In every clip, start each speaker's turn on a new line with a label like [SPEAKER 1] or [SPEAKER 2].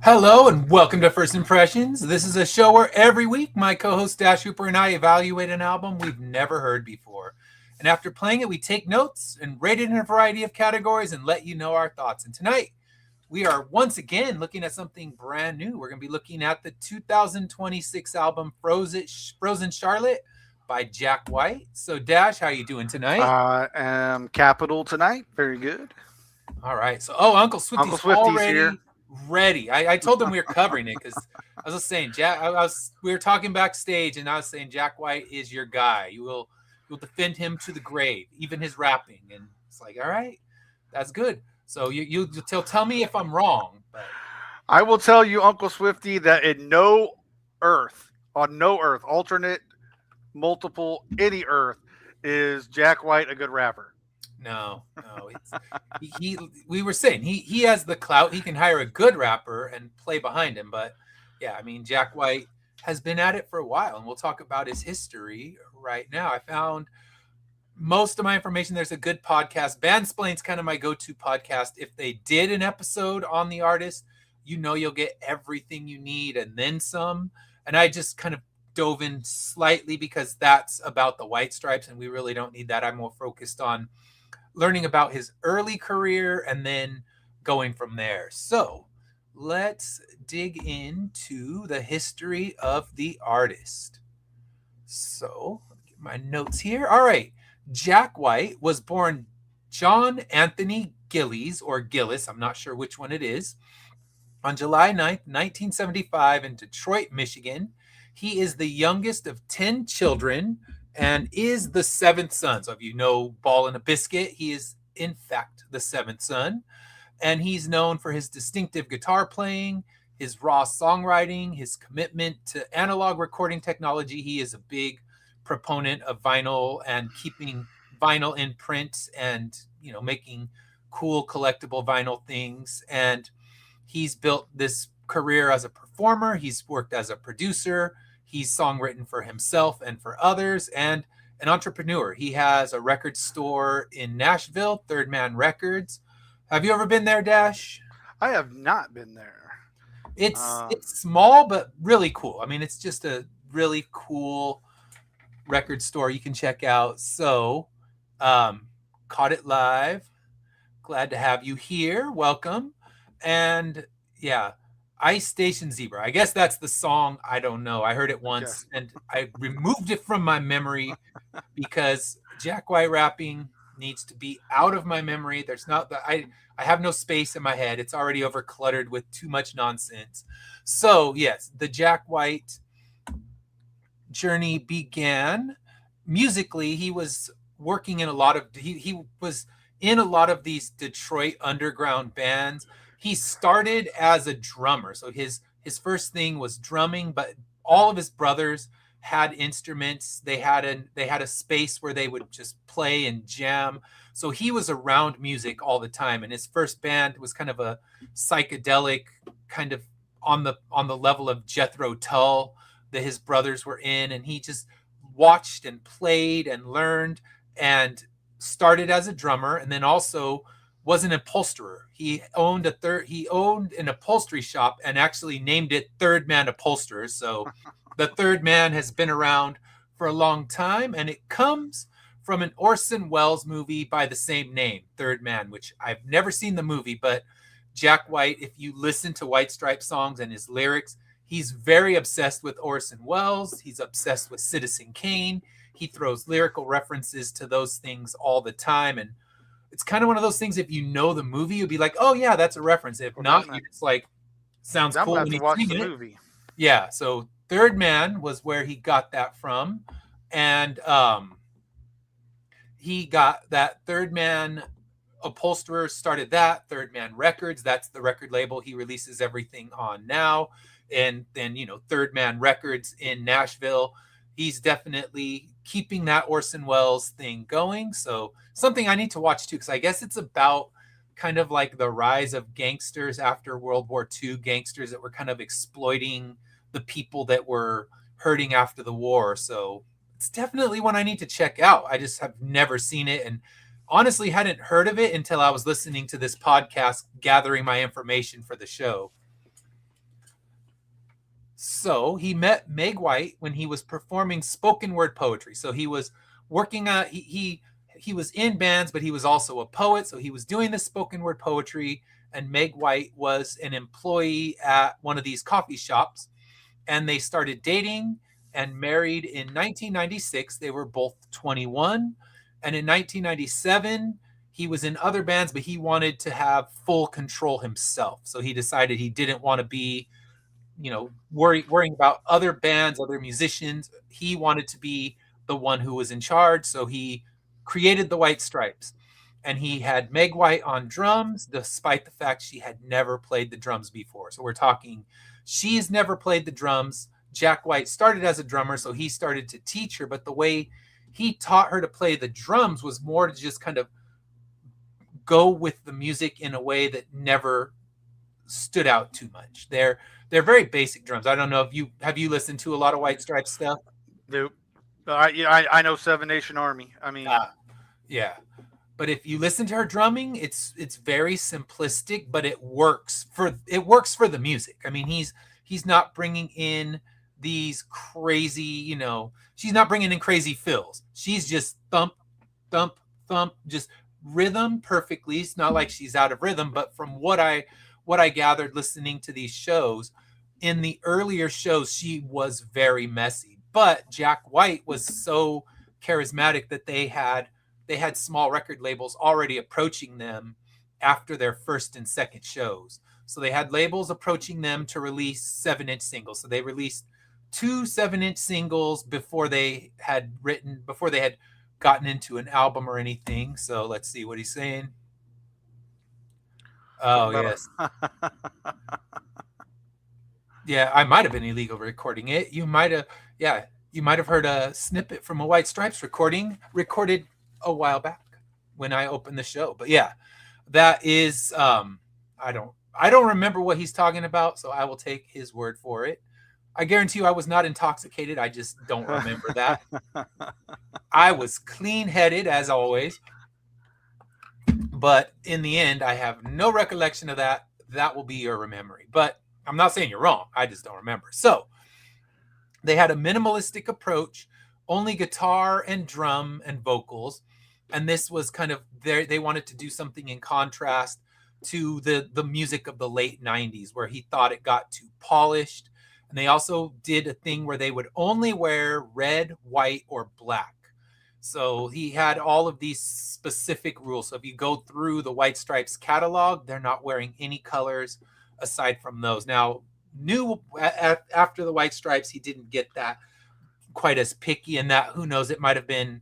[SPEAKER 1] Hello and welcome to First Impressions. This is a show where every week my co-host Dash Hooper and I evaluate an album we've never heard before. And after playing it, we take notes and rate it in a variety of categories and let you know our thoughts. And tonight, we are once again looking at something brand new. We're going to be looking at the 2026 album Frozen Charlotte by Jack White. So Dash, how you doing tonight?
[SPEAKER 2] I am Capital tonight. Very good.
[SPEAKER 1] All right. So, Uncle
[SPEAKER 2] Uncle
[SPEAKER 1] Swifty's
[SPEAKER 2] Swifty's here.
[SPEAKER 1] already ready. I told him we were covering it because I was just saying, we were talking backstage, and I was saying Jack White is your guy. You'll defend him to the grave, even his rapping. And it's like, all right, that's good. So you tell me if I'm wrong. But
[SPEAKER 2] I will tell you, Uncle Swifty, that on no Earth, alternate, multiple, any Earth, is Jack White a good rapper?
[SPEAKER 1] no, it's we were saying he has the clout. He can hire a good rapper and play behind him. But yeah, I mean Jack White has been at it for a while, and we'll talk about his history right now. I found most of my information. There's a good podcast. Bandsplain's kind of my go-to podcast. If they did an episode on the artist, you'll get everything you need and then some. And I just kind of dove in slightly because that's about the White Stripes, and we really don't need that. I'm more focused on learning about his early career and then going from there. So let's dig into the history of the artist. So get my notes here. All right. Jack White was born John Anthony Gillies or Gillis, I'm not sure which one it is, on July 9th, 1975 in Detroit, Michigan. He is the youngest of 10 children and is the seventh son. So if you know Ball and a Biscuit, he is in fact the seventh son. And he's known for his distinctive guitar playing, his raw songwriting, his commitment to analog recording technology. He is a big proponent of vinyl and keeping vinyl in print and, making cool collectible vinyl things. And he's built this career as a performer. He's worked as a producer. He's songwritten for himself and for others, and an entrepreneur. He has a record store in Nashville, Third Man Records. Have you ever been there, Dash?
[SPEAKER 2] I have not been there.
[SPEAKER 1] It's small but really cool. I mean, it's just a really cool record store you can check out. So, caught it live. Glad to have you here. Welcome. And yeah, Ice Station Zebra. I guess that's the song. I don't know. I heard it once and I removed it from my memory because Jack White rapping needs to be out of my memory. There's not the I have no space in my head. It's already over cluttered with too much nonsense. So, yes, the Jack White journey began musically. He was working in a lot of he was in a lot of these Detroit underground bands. He started as a drummer. So his first thing was drumming, but all of his brothers had instruments. They had a space where they would just play and jam. So he was around music all the time. And his first band was kind of a psychedelic, kind of on the level of Jethro Tull that his brothers were in. And he just watched and played and learned and started as a drummer, and then also was an upholsterer. He owned an upholstery shop and actually named it Third Man Upholsterers. So the Third Man has been around for a long time, and it comes from an Orson Welles movie by the same name, Third Man, which I've never seen the movie, but Jack White, if you listen to White Stripes songs and his lyrics, he's very obsessed with Orson Welles. He's obsessed with Citizen Kane. He throws lyrical references to those things all the time. And it's kind of one of those things, if you know the movie, you'll be like, oh, yeah, that's a reference. If not, you're just like, sounds cool when
[SPEAKER 2] you
[SPEAKER 1] you
[SPEAKER 2] watch
[SPEAKER 1] sing
[SPEAKER 2] the
[SPEAKER 1] it.
[SPEAKER 2] movie.
[SPEAKER 1] Yeah, so Third Man was where he got that from. And he got that Third Man upholsterer, started that, Third Man Records. That's the record label he releases everything on now. And then, Third Man Records in Nashville. He's definitely keeping that Orson Welles thing going. So something I need to watch too, because I guess it's about kind of like the rise of gangsters after World War II, gangsters that were kind of exploiting the people that were hurting after the war. So it's definitely one I need to check out. I just have never seen it and honestly hadn't heard of it until I was listening to this podcast, gathering my information for the show. So he met Meg White when he was performing spoken word poetry. So he was working at he was in bands, but he was also a poet. So he was doing this spoken word poetry, and Meg White was an employee at one of these coffee shops, and they started dating and married in 1996. They were both 21, and in 1997 he was in other bands, but he wanted to have full control himself. So he decided he didn't want to be, worrying about other bands, other musicians. He wanted to be the one who was in charge. So he created the White Stripes, and he had Meg White on drums, despite the fact she had never played the drums before. So we're talking, she's never played the drums. Jack White started as a drummer, so he started to teach her, but the way he taught her to play the drums was more to just kind of go with the music in a way that never stood out too much. They're very basic drums. I don't know if you listened to a lot of White Stripes stuff.
[SPEAKER 2] Nope. I know Seven Nation Army. I mean,
[SPEAKER 1] yeah. But if you listen to her drumming, it's very simplistic, but it works for the music. I mean, he's not bringing in these crazy, she's not bringing in crazy fills. She's just thump, thump, thump, just rhythm perfectly. It's not like she's out of rhythm, but from what I gathered listening to these shows, in the earlier shows, she was very messy. But Jack White was so charismatic that they had small record labels already approaching them after their first and second shows. So they had labels approaching them to release 7-inch singles. So they released 2 7-inch singles before they had gotten into an album or anything. So let's see what he's saying. Oh, yes. Yeah, I might have been illegal recording it. You might have heard a snippet from a White Stripes recorded a while back when I opened the show. But yeah, that is I don't remember what he's talking about, so I will take his word for it. I guarantee you I was not intoxicated. I just don't remember that. I was clean-headed as always. But in the end, I have no recollection of that. That will be your memory. But I'm not saying you're wrong. I just don't remember. So they had a minimalistic approach, only guitar and drum and vocals. And this was kind of they wanted to do something in contrast to the music of the late 90s, where he thought it got too polished. And they also did a thing where they would only wear red, white, or black. So he had all of these specific rules. So if you go through the White Stripes catalog, they're not wearing any colors aside from those. Now, after the White Stripes, he didn't get that quite as picky, and that, who knows, it might have been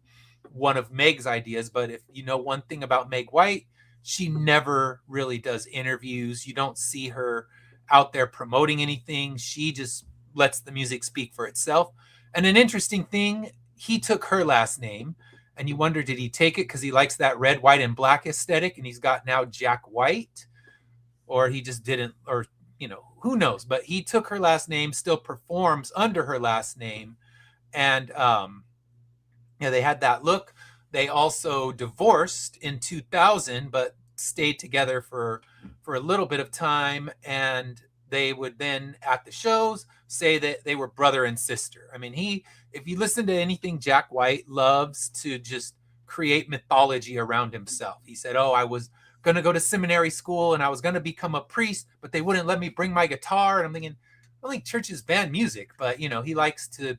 [SPEAKER 1] one of Meg's ideas. But if you know one thing about Meg White, she never really does interviews. You don't see her out there promoting anything. She just lets the music speak for itself. And an interesting thing, he took her last name, and you wonder, did he take it because he likes that red, white, and black aesthetic, and he's got now Jack White, or he just didn't, or who knows? But he took her last name, still performs under her last name, and they had that look. They also divorced in 2000, but stayed together for a little bit of time, and they would then at the shows say that they were brother and sister. I mean, if you listen to anything Jack White loves to just create mythology around himself. He said, I was going to go to seminary school and I was going to become a priest, but they wouldn't let me bring my guitar. And I'm thinking, I don't think churches ban music, but he likes to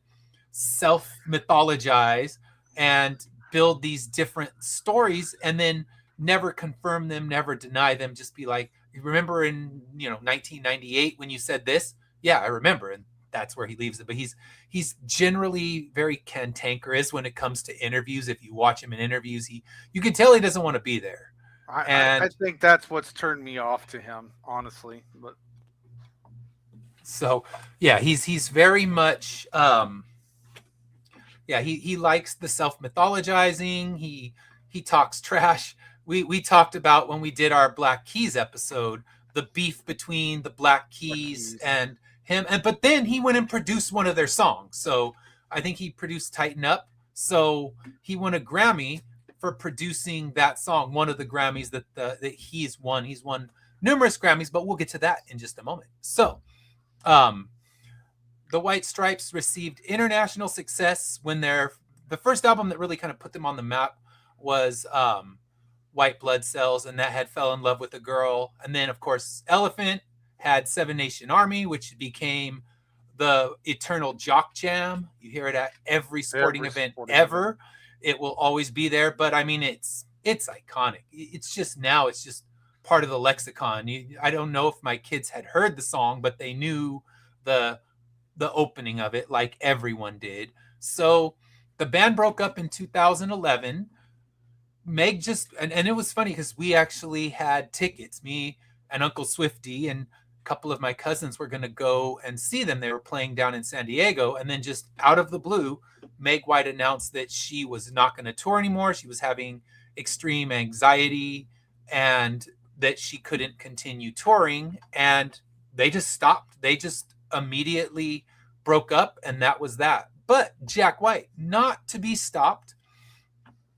[SPEAKER 1] self-mythologize and build these different stories and then never confirm them, never deny them, just be like, you remember in 1998 when you said this? Yeah, I remember. And that's where he leaves it. But he's generally very cantankerous when it comes to interviews. If you watch him in interviews, you can tell he doesn't want to be there.
[SPEAKER 2] I think that's what's turned me off to him, honestly. But
[SPEAKER 1] so yeah, he's very much he likes the self-mythologizing. He talks trash. We talked about, when we did our Black Keys episode, the beef between the Black Keys and him. But then he went and produced one of their songs. So I think he produced Tighten Up. So he won a Grammy for producing that song, one of the Grammys that he's won. He's won numerous Grammys, but we'll get to that in just a moment. So the White Stripes received international success when the first album that really kind of put them on the map was White Blood Cells, and that had Fell in Love with a Girl. And then, of course, Elephant had Seven Nation Army, which became the eternal jock jam. You hear it at every sporting event ever. It will always be there. But I mean, it's iconic. It's just part of the lexicon. I don't know if my kids had heard the song, but they knew the opening of it like everyone did. So the band broke up in 2011. Meg just, and it was funny because we actually had tickets, me and Uncle Swifty and a couple of my cousins were going to go and see them. They were playing down in San Diego. And then just out of the blue, Meg White announced that she was not going to tour anymore. She was having extreme anxiety and that she couldn't continue touring. And they just stopped. They just immediately broke up, and that was that. But Jack White, not to be stopped,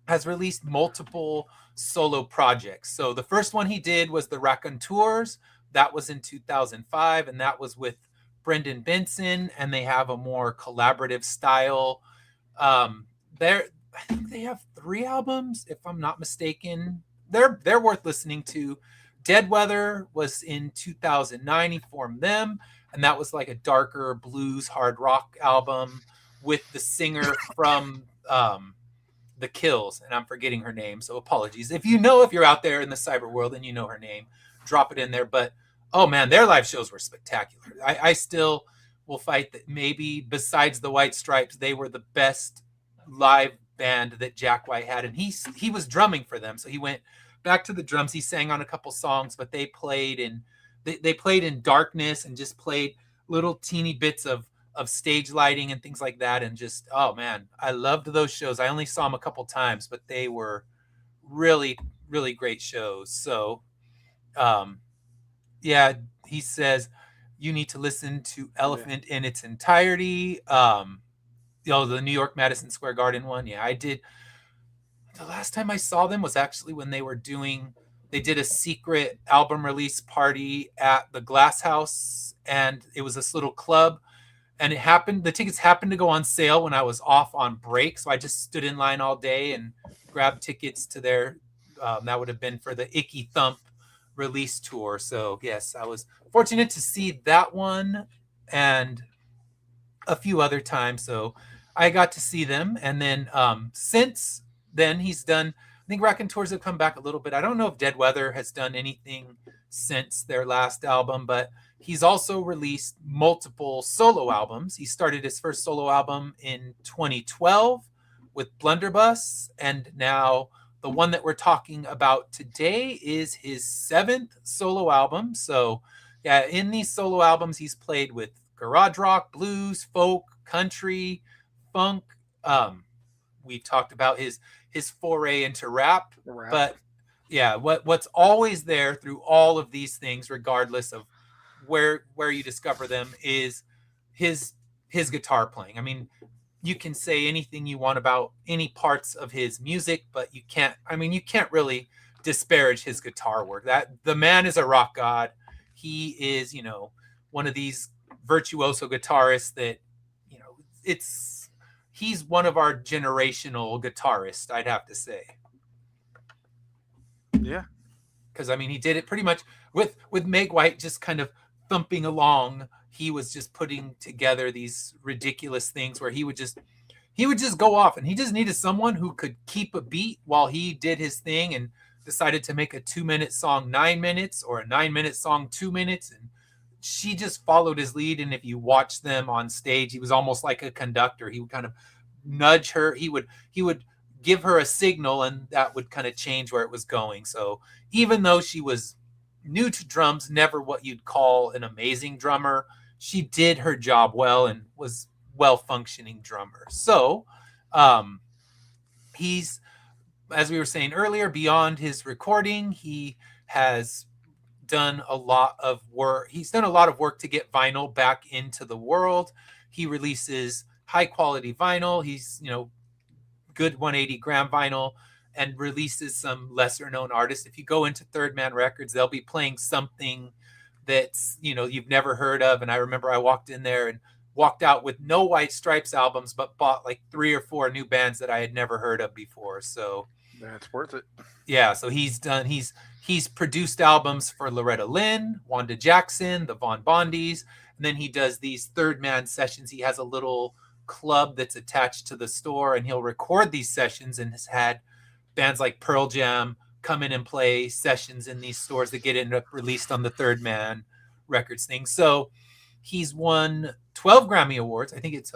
[SPEAKER 1] has released multiple solo projects. So the first one he did was the Raconteurs. That was in 2005, and that was with Brendan Benson, and they have a more collaborative style. I think they have 3 albums, if I'm not mistaken. They're worth listening to. Dead Weather was in 2009. He formed them, and that was like a darker blues hard rock album with the singer from The Kills, and I'm forgetting her name, so apologies. If you're out there in the cyber world and you know her name, drop it in there. But oh man, their live shows were spectacular. I still will fight that maybe besides the White Stripes, they were the best live band that Jack White had, and he was drumming for them, so he went back to the drums. He sang on a couple songs, but they played in darkness and just played little teeny bits of stage lighting and things like that. And just, oh man, I loved those shows. I only saw them a couple times, but they were really, really great shows. So, yeah, he says you need to listen to Elephant in its entirety. The New York Madison Square Garden one. Yeah, I did. The last time I saw them was actually when they did a secret album release party at the Glass House, and it was this little club, and the tickets happened to go on sale when I was off on break, so I just stood in line all day and grabbed tickets to their that would have been for the Icky Thump release tour. So yes, I was fortunate to see that one and a few other times, so I got to see them. And then since then he's done, I think Raconteurs have come back a little bit. I don't know if Dead Weather has done anything since their last album, but he's also released multiple solo albums. He started his first solo album in 2012 with Blunderbuss, and now the one that we're talking about today is his 7th solo album. So yeah, in these solo albums, he's played with garage rock, blues, folk, country, funk. We talked about his foray into rap. But yeah, what's always there through all of these things, regardless of where you discover them, is his guitar playing. I mean, you can say anything you want about any parts of his music, but you can't really disparage his guitar work. That the man is a rock god. He is, one of these virtuoso guitarists that, he's one of our generational guitarists, I'd have to say.
[SPEAKER 2] Yeah.
[SPEAKER 1] Because, he did it pretty much with Meg White just kind of thumping along. He was just putting together these ridiculous things where he would just go off, and he just needed someone who could keep a beat while he did his thing, and decided to make a 2-minute song 9 minutes or a 9-minute song 2 minutes. And she just followed his lead. And if you watch them on stage, he was almost like a conductor. He would kind of nudge her. He would give her a signal, and that would kind of change where it was going. So even though she was new to drums, never what you'd call an amazing drummer, she did her job well and was well-functioning drummer. So he's, as we were saying earlier, beyond his recording, he has done a lot of work. He's done a lot of work to get vinyl back into the world. He releases high quality vinyl. He's, good 180 gram vinyl, and releases some lesser known artists. If you go into Third Man Records, they'll be playing something that's, you've never heard of. And I remember I walked in there and walked out with no White Stripes albums, but bought like 3 or 4 new bands that I had never heard of before. So
[SPEAKER 2] that's worth it.
[SPEAKER 1] yeah, so he's produced albums for Loretta Lynn, Wanda Jackson, the Von Bondies, and then he does these Third Man sessions. He has a little club that's attached to the store, and he'll record these sessions, and has had bands like Pearl Jam come in and play sessions in these stores that get ended up released on the Third Man Records thing. So he's won 12 Grammy Awards. I think it's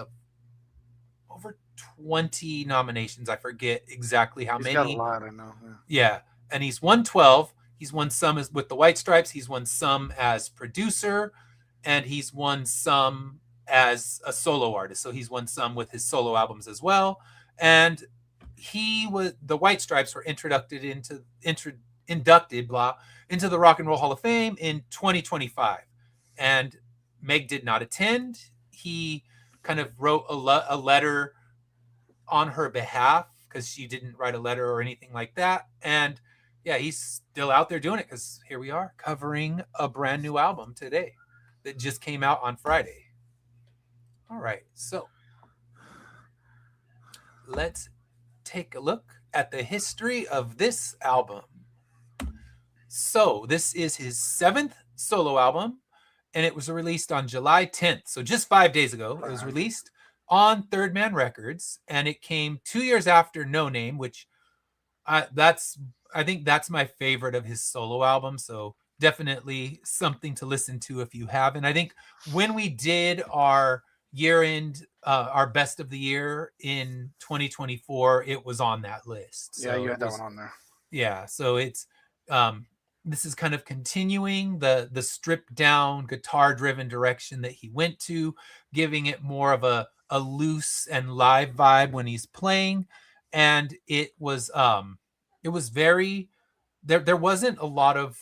[SPEAKER 1] over 20 nominations. I forget exactly how many.
[SPEAKER 2] He's got a lot, I know.
[SPEAKER 1] Yeah. And he's won 12. He's won some with the White Stripes. He's won some as producer, and he's won some as a solo artist. So he's won some with his solo albums as well. And the White Stripes were inducted into the Rock and Roll Hall of Fame in 2025. And Meg did not attend. He kind of wrote a letter on her behalf, because she didn't write a letter or anything like that. And yeah, he's still out there doing it, because here we are covering a brand new album today that just came out on Friday. All right, so let's take a look at the history of this album. So this is his 7th solo album, and it was released on July 10th. So just 5 days ago, it was released on Third Man Records, and it came 2 years after No Name, which I think that's my favorite of his solo album. So definitely something to listen to if you haven't. I think when we did our year-end, our best of the year in 2024, it was on that list.
[SPEAKER 2] So yeah, you had that one on there.
[SPEAKER 1] Yeah, so it's this is kind of continuing the stripped down guitar driven direction that he went to, giving it more of a loose and live vibe when he's playing. And it was very, there wasn't a lot of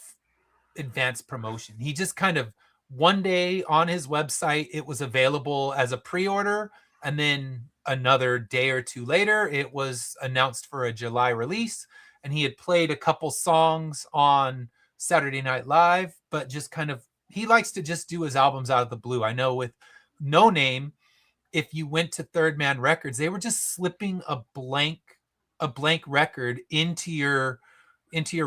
[SPEAKER 1] advanced promotion. He just kind of, one day on his website, it was available as a pre-order, and then another day or two later, it was announced for a July release. And he had played a couple songs on Saturday Night Live, but just kind of, he likes to just do his albums out of the blue. I know with No Name, if you went to Third Man Records, they were just slipping a blank record into your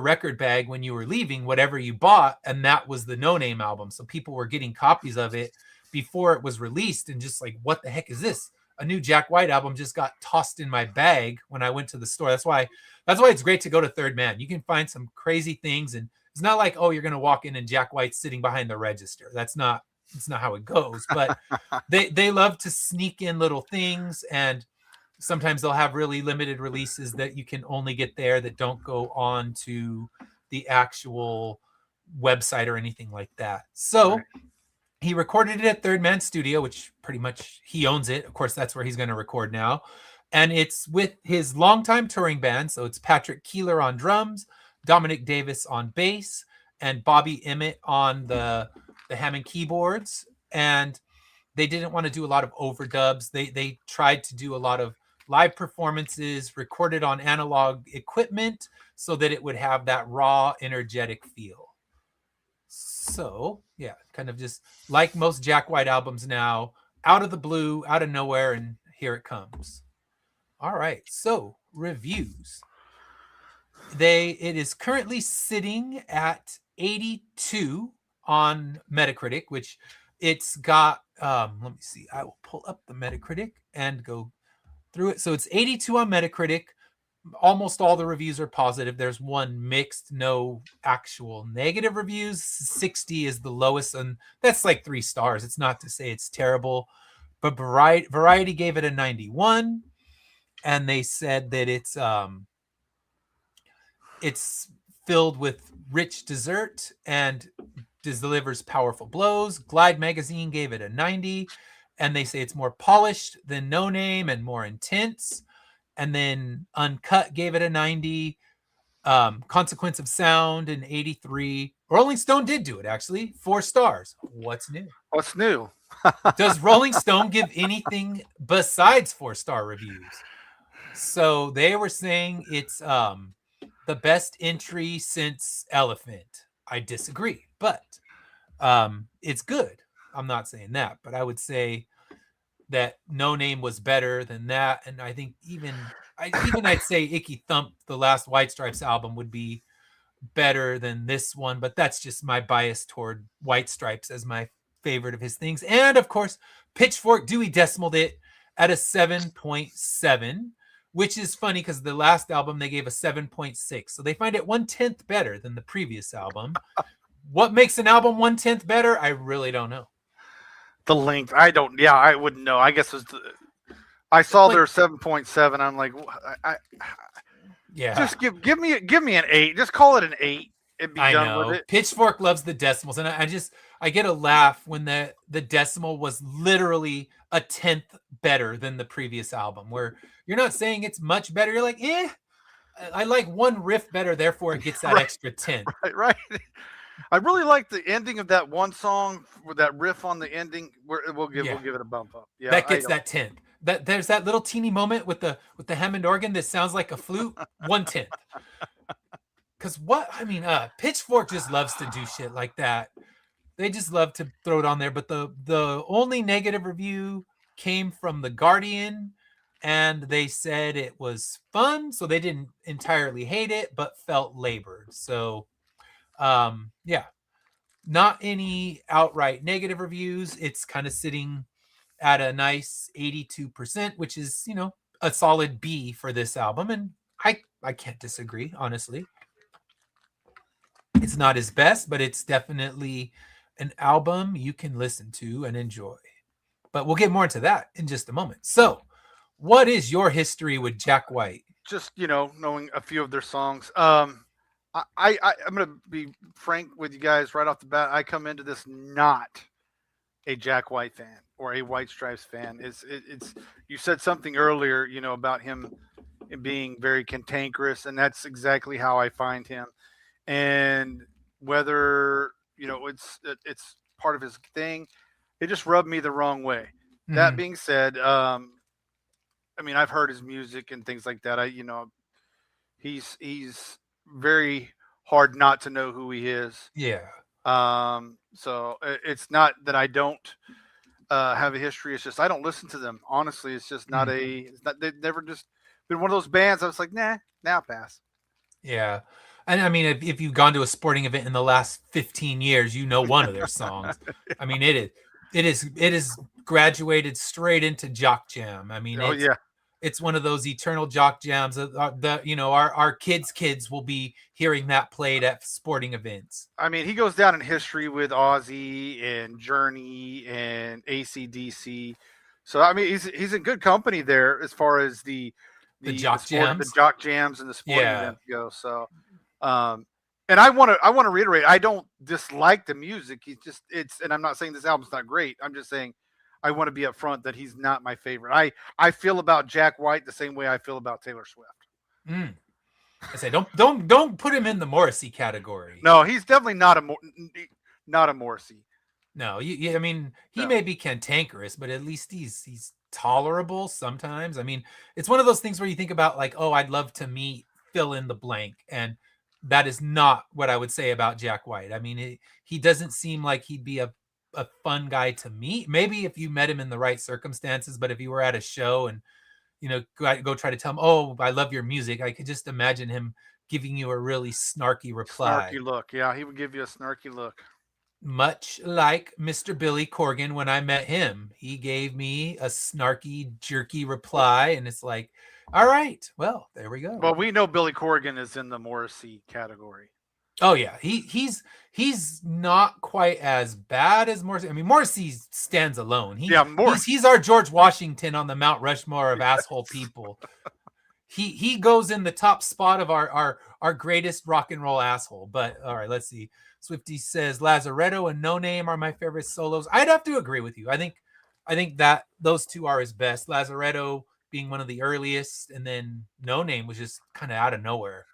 [SPEAKER 1] record bag when you were leaving, whatever you bought, and that was the No Name album. So people were getting copies of it before it was released, and just like, what the heck is this? A new Jack White album just got tossed in my bag when I went to the store. That's why it's great to go to Third Man. You can find some crazy things, and it's not like, oh, you're going to walk in and Jack White's sitting behind the register. It's not how it goes, but they love to sneak in little things, and sometimes they'll have really limited releases that you can only get there that don't go on to the actual website or anything like that. So he recorded it at Third Man Studio, which pretty much he owns it. Of course, that's where he's going to record now. And it's with his longtime touring band. So it's Patrick Keeler on drums, Dominic Davis on bass, and Bobby Emmett on the Hammond keyboards. And they didn't want to do a lot of overdubs. They tried to do a lot of live performances recorded on analog equipment so that it would have that raw, energetic feel. So yeah, kind of just like most Jack White albums now, out of the blue, out of nowhere, and here it comes. All right, so reviews. It is currently sitting at 82 on Metacritic, which it's got, let me see, I will pull up the Metacritic and go through it. So it's 82 on Metacritic. Almost all the reviews are positive. There's one mixed, no actual negative reviews. 60 is the lowest, and that's like 3 stars. It's not to say it's terrible, but Variety gave it a 91, and they said that it's filled with rich dessert and delivers powerful blows. Glide Magazine gave it a 90, and they say it's more polished than No Name and more intense. And then Uncut gave it a 90. Consequence of Sound an 83. Rolling Stone did do it, actually. 4 stars. What's new?
[SPEAKER 2] What's new?
[SPEAKER 1] Does Rolling Stone give anything besides 4-star reviews? So they were saying it's the best entry since Elephant. I disagree, but it's good. I'm not saying that, but I would say that No Name was better than that, and I think I'd say Icky Thump, the last White Stripes album, would be better than this one, but that's just my bias toward White Stripes as my favorite of his things. And of course, Pitchfork Dewey decimaled it at a 7.7, which is funny because the last album they gave a 7.6. So they find it 1/10 better than the previous album. What makes an album 1/10 better? I really don't know.
[SPEAKER 2] The length, I wouldn't know. I guess I saw their 7.7. I'm like,
[SPEAKER 1] yeah,
[SPEAKER 2] just give me an 8. Just call it an 8 and be done with it.
[SPEAKER 1] Pitchfork loves the decimals, and I get a laugh when the decimal was literally a 10th better than the previous album, where you're not saying it's much better. You're like, I like one riff better, therefore it gets that extra 10.
[SPEAKER 2] Right. I really like the ending of that one song with that riff on the ending. We'll give it a bump up. Yeah,
[SPEAKER 1] that gets that 10th. That there's that little teeny moment with the Hammond organ that sounds like a flute. 1/10. Because Pitchfork just loves to do shit like that. They just love to throw it on there. But the only negative review came from The Guardian, and they said it was fun, so they didn't entirely hate it, but felt labored. So, not any outright negative reviews. It's kind of sitting at a nice 82%, which is, a solid B for this album. And I can't disagree, honestly. It's not his best, but it's definitely an album you can listen to and enjoy. But we'll get more into that in just a moment. So, what is your history with Jack White?
[SPEAKER 2] Just, knowing a few of their songs. I'm going to be frank with you guys right off the bat. I come into this not a Jack White fan or a White Stripes fan. It's you said something earlier, about him being very cantankerous, and that's exactly how I find him. And whether it's part of his thing, it just rubbed me the wrong way. Mm-hmm. That being said, I've heard his music and things like that. He's very hard not to know who he is.
[SPEAKER 1] Yeah.
[SPEAKER 2] So it's not that I don't have a history. It's just I don't listen to them. Honestly, it's just not they've never just been one of those bands I was like, nah, now pass.
[SPEAKER 1] Yeah. And if you've gone to a sporting event in the last 15 years, one of their songs. It is graduated straight into jock jam. It's one of those eternal jock jams. Our kids will be hearing that played at sporting events.
[SPEAKER 2] He goes down in history with Ozzy and Journey and AC/DC. So he's in good company there as far as the
[SPEAKER 1] jock jams
[SPEAKER 2] and the sporting events go. So, and I want to reiterate, I don't dislike the music. And I'm not saying this album's not great. I'm just saying I want to be upfront that he's not my favorite. I feel about Jack White the same way I feel about Taylor Swift.
[SPEAKER 1] I say don't put him in the Morrissey category.
[SPEAKER 2] No, he's definitely not a Morrissey.
[SPEAKER 1] No, he may be cantankerous, but at least he's tolerable sometimes. It's one of those things where you think about like, oh, I'd love to meet fill in the blank, and that is not what I would say about Jack White. He doesn't seem like he'd be a fun guy to meet. Maybe if you met him in the right circumstances, but if you were at a show and go try to tell him, oh, I love your music, I could just imagine him giving you a really snarky reply.
[SPEAKER 2] Snarky look. Yeah, he would give you a snarky look.
[SPEAKER 1] Much like Mr. Billy Corgan when I met him. He gave me a snarky, jerky reply, and it's like, all right, well, there we go.
[SPEAKER 2] Well, we know Billy Corgan is in the Morrissey category.
[SPEAKER 1] Oh yeah, he's not quite as bad as Morrissey. Morrissey stands alone. He's our George Washington on the Mount Rushmore of asshole people. He goes in the top spot of our greatest rock and roll asshole. But all right, let's see. Swifty says Lazaretto and No Name are my favorite solos. I'd have to agree with you. I think that those two are his best. Lazaretto being one of the earliest, and then No Name was just kind of out of nowhere.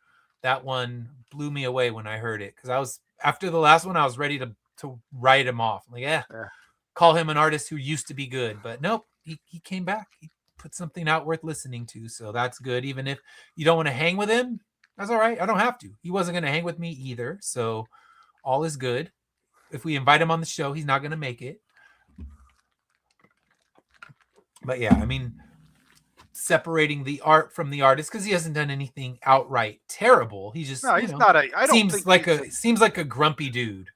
[SPEAKER 1] That one blew me away when I heard it, because after the last one, I was ready to write him off. I'm like, call him an artist who used to be good, but nope, he came back. He put something out worth listening to, so that's good. Even if you don't want to hang with him, that's all right. I don't have to. He wasn't going to hang with me either, so all is good. If we invite him on the show, he's not going to make it. But yeah, I mean, separating the art from the artist, because he hasn't done anything outright terrible. He just,
[SPEAKER 2] No, he's not a. I don't think
[SPEAKER 1] seems like a grumpy dude.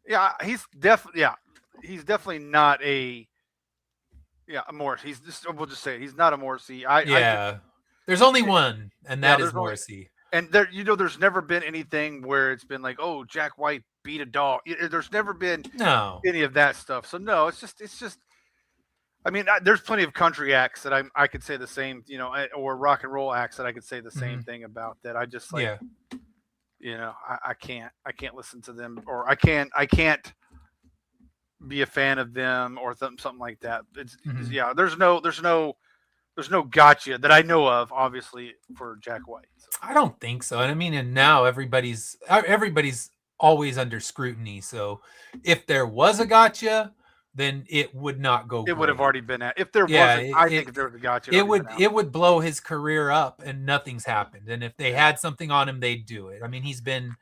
[SPEAKER 2] Yeah, he's definitely. Yeah, he's definitely not a. Yeah, a Morrissey. He's just. We'll just say it. He's not a Morrissey.
[SPEAKER 1] Yeah, there's only one, and that is Morrissey.
[SPEAKER 2] And there, there's never been anything where it's been like, oh, Jack White beat a dog. There's never been any of that stuff. So no, it's just. I mean, there's plenty of country acts that I could say the same, or rock and roll acts that I could say the same thing about. That I just like, I can't listen to them, or I can't be a fan of them, or something like that. It's there's no gotcha that I know of, obviously, for Jack White. So.
[SPEAKER 1] I don't think so. And I mean, and now everybody's always under scrutiny. So if there was a gotcha, then it would not go.
[SPEAKER 2] It would have already been out. If there wasn't, I think if there was a gotcha,
[SPEAKER 1] it would blow his career up, and nothing's happened. And if they had something on him, they'd do it. I mean, he's been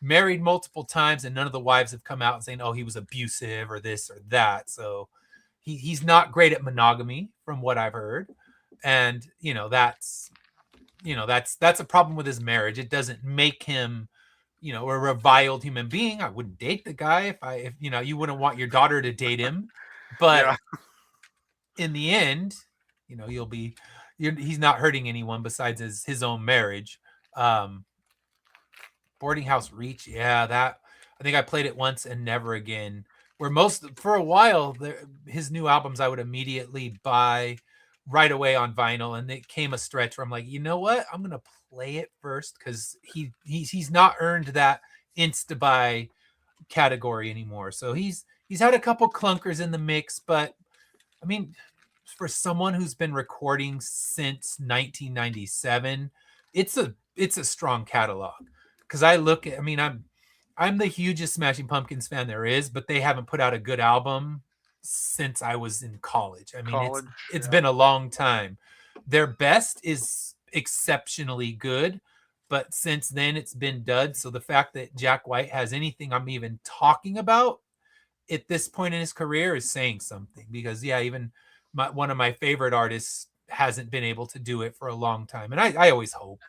[SPEAKER 1] married multiple times, and none of the wives have come out and saying, "Oh, he was abusive or this or that." So he's not great at monogamy, from what I've heard. And that's a problem with his marriage. It doesn't make him a reviled human being. I wouldn't date the guy if you wouldn't want your daughter to date him, but in the end, he's not hurting anyone besides his own marriage. Boarding House Reach, I think I played it once and never again. Where for a while, his new albums I would immediately buy right away on vinyl, and it came a stretch where I'm like, you know what, I'm gonna play it first, because he's not earned that insta buy category anymore. So he's had a couple clunkers in the mix, but I mean, for someone who's been recording since 1997, it's a strong catalog. Because I'm the hugest Smashing Pumpkins fan there is, but they haven't put out a good album since I was in college. I mean, it's been a long time. Their best is exceptionally good, but since then it's been dud. So the fact that Jack White has anything I'm even talking about at this point in his career is saying something, because even one of my favorite artists hasn't been able to do it for a long time. And I always hope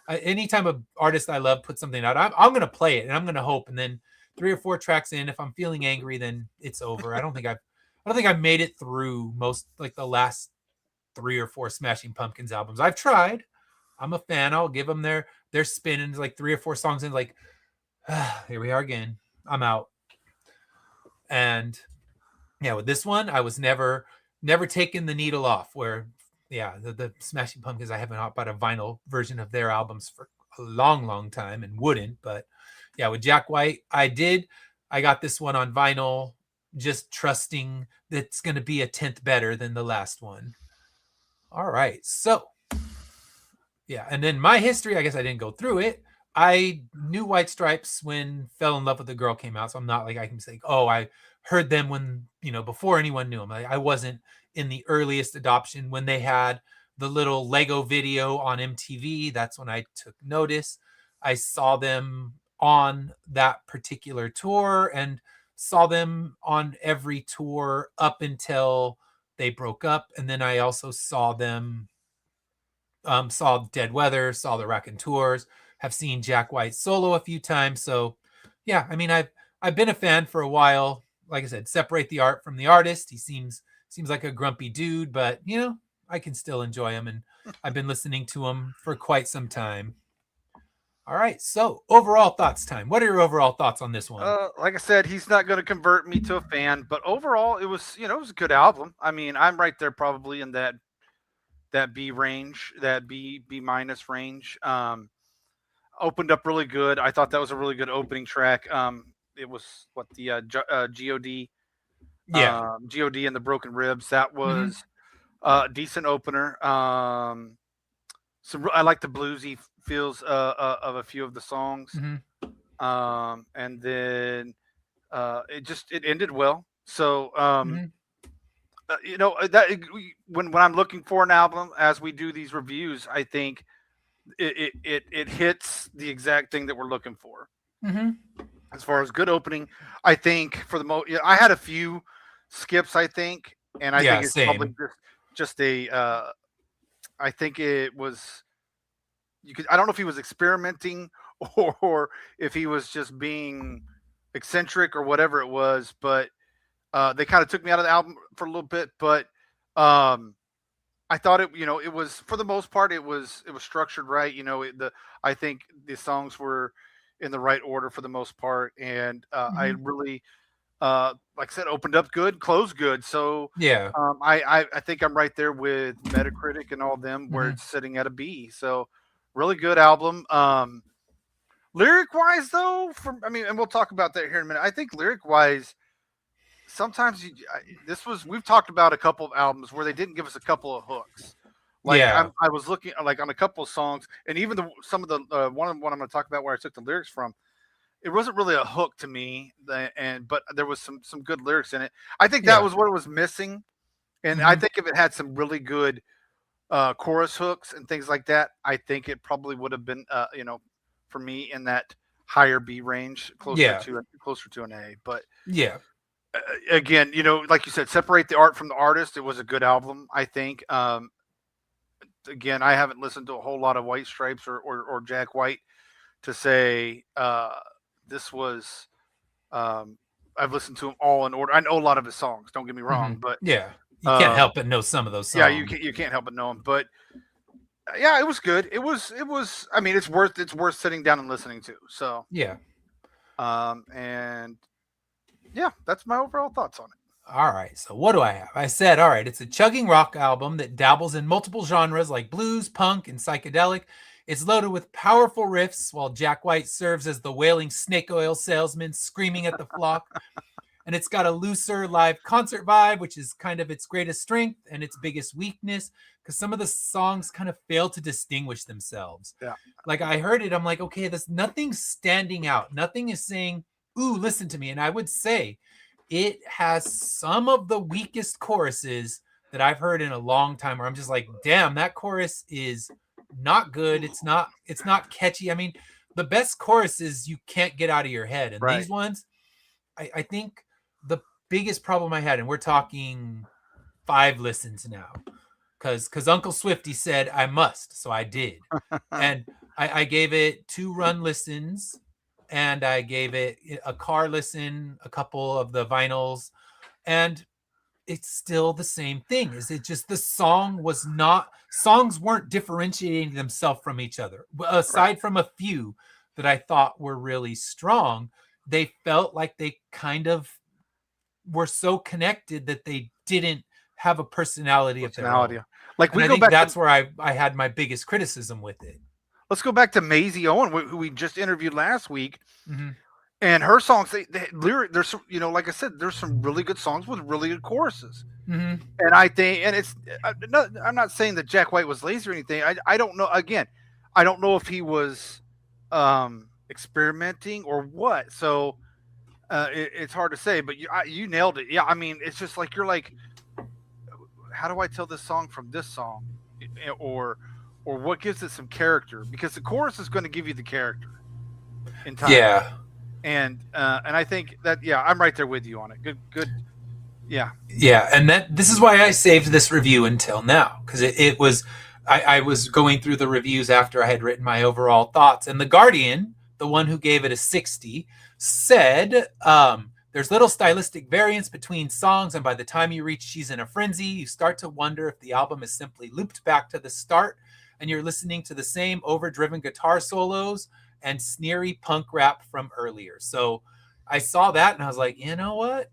[SPEAKER 1] anytime an artist I love puts something out, I'm going to play it, and I'm going to hope. And then 3 or 4 tracks in, if I'm feeling angry, then it's over. I don't think I've made it through most, like, the last 3 or 4 Smashing Pumpkins albums. I've tried. I'm a fan. I'll give them their spin, and like 3 or 4 songs in, like, here we are again. I'm out. And with this one, I was never taking the needle off. Where the Smashing Pumpkins, I haven't bought a vinyl version of their albums for a long, long time, and wouldn't. But with Jack White, I did. I got this one on vinyl, just trusting that it's going to be a 10th better than the last one. All right. So, and then my history, I guess I didn't go through it. I knew White Stripes when Fell in Love with the Girl came out. So I'm not like I can say, oh, I heard them when, before anyone knew them. I wasn't in the earliest adoption when they had the little Lego video on MTV. That's when I took notice. I saw them on that particular tour, and saw them on every tour up until they broke up. And then I also saw them, saw Dead Weather, saw the Raconteurs, have seen Jack White solo a few times. So I mean, I've been a fan for a while. Like I said, separate the art from the artist. He seems like a grumpy dude, but I can still enjoy him, and I've been listening to him for quite some time. All right, so overall thoughts time. What are your overall thoughts on this one?
[SPEAKER 2] Like I said, he's not going to convert me to a fan, but overall, it was it was a good album. I mean, I'm right there probably in that B range, that B minus range. Opened up really good. I thought that was a really good opening track. It was the God. God and the Broken Ribs. That was a decent opener. I like the bluesy feels of a few of the songs. And then it ended well. So that when I'm looking for an album, as we do these reviews, I think it hits the exact thing that we're looking for. As far as good opening, I think for the most, I had a few skips, I think, and I think it's probably just just I think it was I don't know if he was experimenting or if he was just being eccentric or whatever it was, but they kind of took me out of the album for a little bit. But um, I thought it was for the most part, it was structured right. I think the songs were in the right order for the most part, and I
[SPEAKER 1] Mhm.
[SPEAKER 2] really, like I said, opened up good, closed good. So
[SPEAKER 1] Yeah.
[SPEAKER 2] I think I'm right there with Metacritic and all them, where
[SPEAKER 1] Mhm.
[SPEAKER 2] it's sitting at a B. So really good album. Lyric wise, though, and we'll talk about that here in a minute. I think lyric wise, sometimes we've talked about a couple of albums where they didn't give us a couple of hooks. Like
[SPEAKER 1] Yeah.
[SPEAKER 2] I was looking like on a couple of songs, and even some of the one I'm going to talk about where I took the lyrics from. It wasn't really a hook to me, but there was some good lyrics in it. I think that
[SPEAKER 1] Yeah.
[SPEAKER 2] was what it was missing, and I
[SPEAKER 1] Mhm.
[SPEAKER 2] think if it had some really good chorus hooks and things like that, I think it probably would have been for me in that higher B range,
[SPEAKER 1] Yeah.
[SPEAKER 2] closer to an A. But
[SPEAKER 1] Yeah.
[SPEAKER 2] again, like you said, separate the art from the artist. It was a good album, I think. Again, I haven't listened to a whole lot of White Stripes or Jack White to say this was. Um, I've listened to him all in order. I know a lot of his songs. Don't get me wrong,
[SPEAKER 1] Mhm.
[SPEAKER 2] but
[SPEAKER 1] Yeah. You can't
[SPEAKER 2] um,
[SPEAKER 1] help but know some of those
[SPEAKER 2] yeah,
[SPEAKER 1] songs.
[SPEAKER 2] you can't help but know him. But yeah, it was good. It was. I mean, it's worth sitting down and listening to. So
[SPEAKER 1] Yeah.
[SPEAKER 2] and yeah, that's my overall thoughts on it.
[SPEAKER 1] All right. So what do I have? I said, all right, it's a chugging rock album that dabbles in multiple genres like blues, punk, and psychedelic. It's loaded with powerful riffs while Jack White serves as the wailing snake oil salesman screaming at the flock. And it's got a looser live concert vibe, which is kind of its greatest strength and its biggest weakness, because some of the songs kind of fail to distinguish themselves.
[SPEAKER 2] Yeah.
[SPEAKER 1] Like I heard it, I'm like, okay, there's nothing standing out. Nothing is saying, ooh, listen to me. And I would say it has some of the weakest choruses that I've heard in a long time where I'm just like, damn, that chorus is not good. It's not catchy. I mean, the best choruses you can't get out of your head. And
[SPEAKER 2] Right.
[SPEAKER 1] these ones, I think the biggest problem I had, and we're talking 5 listens now, because Uncle Swifty said I must, so I did, and I gave it 2 run listens, and I gave it a car listen, a couple of the vinyls, and it's still the same thing. Is it just the songs weren't differentiating themselves from each other,
[SPEAKER 2] Right.
[SPEAKER 1] aside from a few that I thought were really strong. They felt like they kind of were so connected that they didn't have a personality of their
[SPEAKER 2] Personality.
[SPEAKER 1] own.
[SPEAKER 2] Like
[SPEAKER 1] And
[SPEAKER 2] we
[SPEAKER 1] I
[SPEAKER 2] go
[SPEAKER 1] think
[SPEAKER 2] back to
[SPEAKER 1] that's where I had my biggest criticism with it.
[SPEAKER 2] let's go back to Maisie Owen, who we just interviewed last week,
[SPEAKER 1] Mhm.
[SPEAKER 2] and her songs. They lyric. There's some, like I said, there's some really good songs with really good choruses.
[SPEAKER 1] Mhm.
[SPEAKER 2] And I think, and I'm not saying that Jack White was lazy or anything. I don't know. Again, I don't know if he was experimenting or what. So it's hard to say. But you nailed it. Yeah, I mean, it's just like you're like, how do I tell this song from this song, or what gives it some character? Because the chorus is going to give you the character in time.
[SPEAKER 1] Yeah.
[SPEAKER 2] And I think that I'm right there with you on it. Good. Yeah.
[SPEAKER 1] Yeah, and this is why I saved this review until now, because it was I was going through the reviews after I had written my overall thoughts, and the Guardian, the one who gave it a 60, said there's little stylistic variance between songs, and by the time you reach She's in a Frenzy, you start to wonder if the album is simply looped back to the start, and you're listening to the same overdriven guitar solos and sneery punk rap from earlier. So I saw that and I was like, you know what?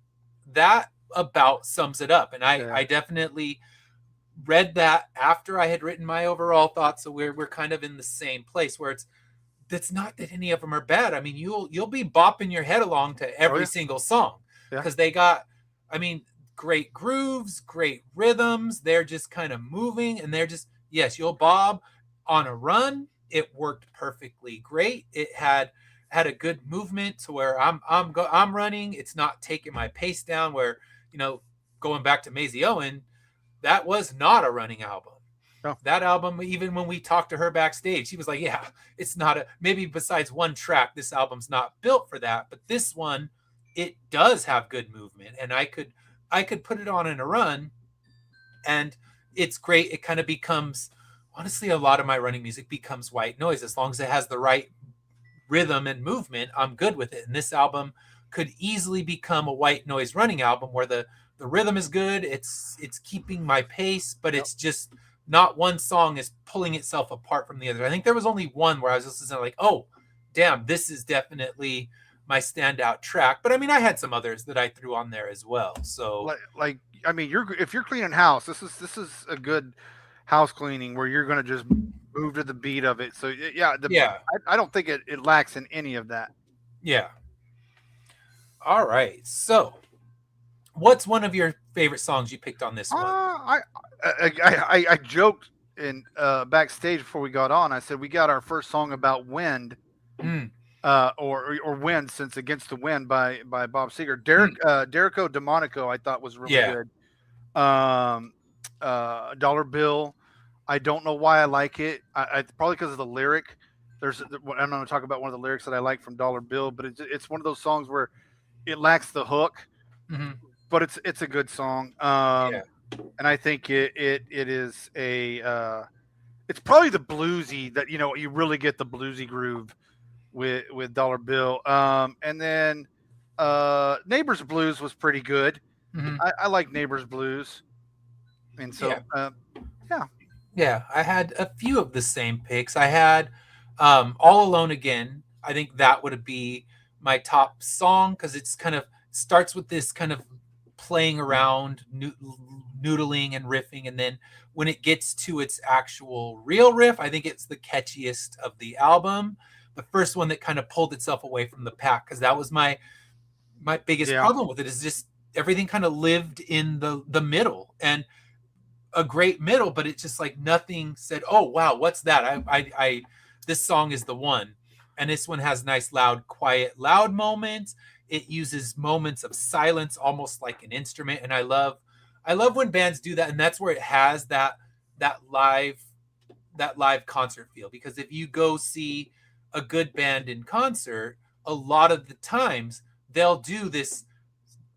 [SPEAKER 1] That about sums it up. And I definitely read that after I had written my overall thoughts. So we're kind of in the same place where it's not that any of them are bad. I mean, you'll be bopping your head along to every single song because they got, I mean, great grooves, great rhythms. They're just kind of moving and they're just, yes, you'll bob on a run. It worked perfectly great. It had a good movement to where I'm running. It's not taking my pace down where, going back to Maisie Owen, that was not a running album.
[SPEAKER 2] No.
[SPEAKER 1] That album, even when we talked to her backstage, she was like, yeah, it's not maybe besides one track, this album's not built for that. But this one, it does have good movement. And I could put it on in a run and it's great. It kind of becomes, honestly, a lot of my running music becomes white noise. As long as it has the right rhythm and movement, I'm good with it. And this album could easily become a white noise running album where the rhythm is good. It's keeping my pace, but it's just not one song is pulling itself apart from the other. I think there was only one where I was just listening like, oh, damn, this is definitely my standout track. But I mean, I had some others that I threw on there as well. So
[SPEAKER 2] like I mean, if you're cleaning house, this is a good house cleaning where you're going to just move to the beat of it. So yeah, I don't think it lacks in any of that.
[SPEAKER 1] Yeah. All right. So, what's one of your favorite songs you picked on this one?
[SPEAKER 2] I joked in backstage before we got on. I said we got our first song about wind, or wind, since "Against the Wind" by Bob Seger. Derico Demonico I thought was really good. Dollar Bill. I don't know why I like it. I probably because of the lyric. I'm going to talk about one of the lyrics that I like from Dollar Bill, but it's one of those songs where it lacks the hook, but it's a good song. And I think it is it's probably the bluesy that you really get the bluesy groove with Dollar Bill. And then Neighbors Blues was pretty good. I like Neighbors Blues, and so
[SPEAKER 1] yeah, I had a few of the same picks. I had All Alone Again. I think that would be my top song because it's kind of starts with this kind of playing around, noodling and riffing, and then when it gets to its actual real riff, I think it's the catchiest of the album. The first one that kind of pulled itself away from the pack, because that was my biggest problem with it, is just everything kind of lived in the middle, and a great middle, but it's just like nothing said, oh wow, what's that? I this song is the one. And this one has nice quiet loud moments. It uses moments of silence almost like an instrument, and I love when bands do that, and that's where it has that live concert feel. Because if you go see a good band in concert, a lot of the times they'll do this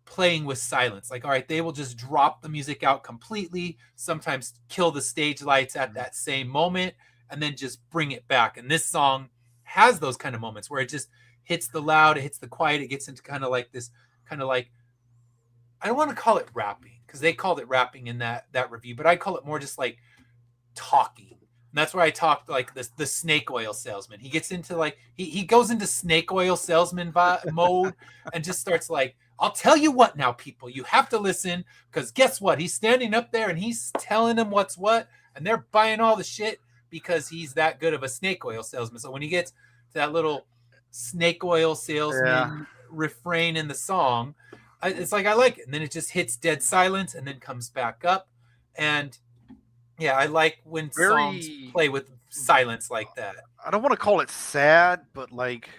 [SPEAKER 1] playing with silence. Like, all right, they will just drop the music out completely, sometimes kill the stage lights at that same moment, and then just bring it back. And this song has those kind of moments where it just hits the loud, it hits the quiet, it gets into kind of like this, kind of like, I don't want to call it rapping, because they called it rapping in that review, but I call it more just like talking. And that's where I talked like the snake oil salesman. He gets into like, he goes into snake oil salesman mode and just starts like, I'll tell you what now, people, you have to listen, because guess what? He's standing up there and he's telling them what's what, and they're buying all the shit because he's that good of a snake oil salesman. So when he gets to that little snake oil salesman refrain in the song, it's like, I like it. And then it just hits dead silence and then comes back up. And yeah, I like when songs play with silence like that.
[SPEAKER 2] I don't want to call it sad, but like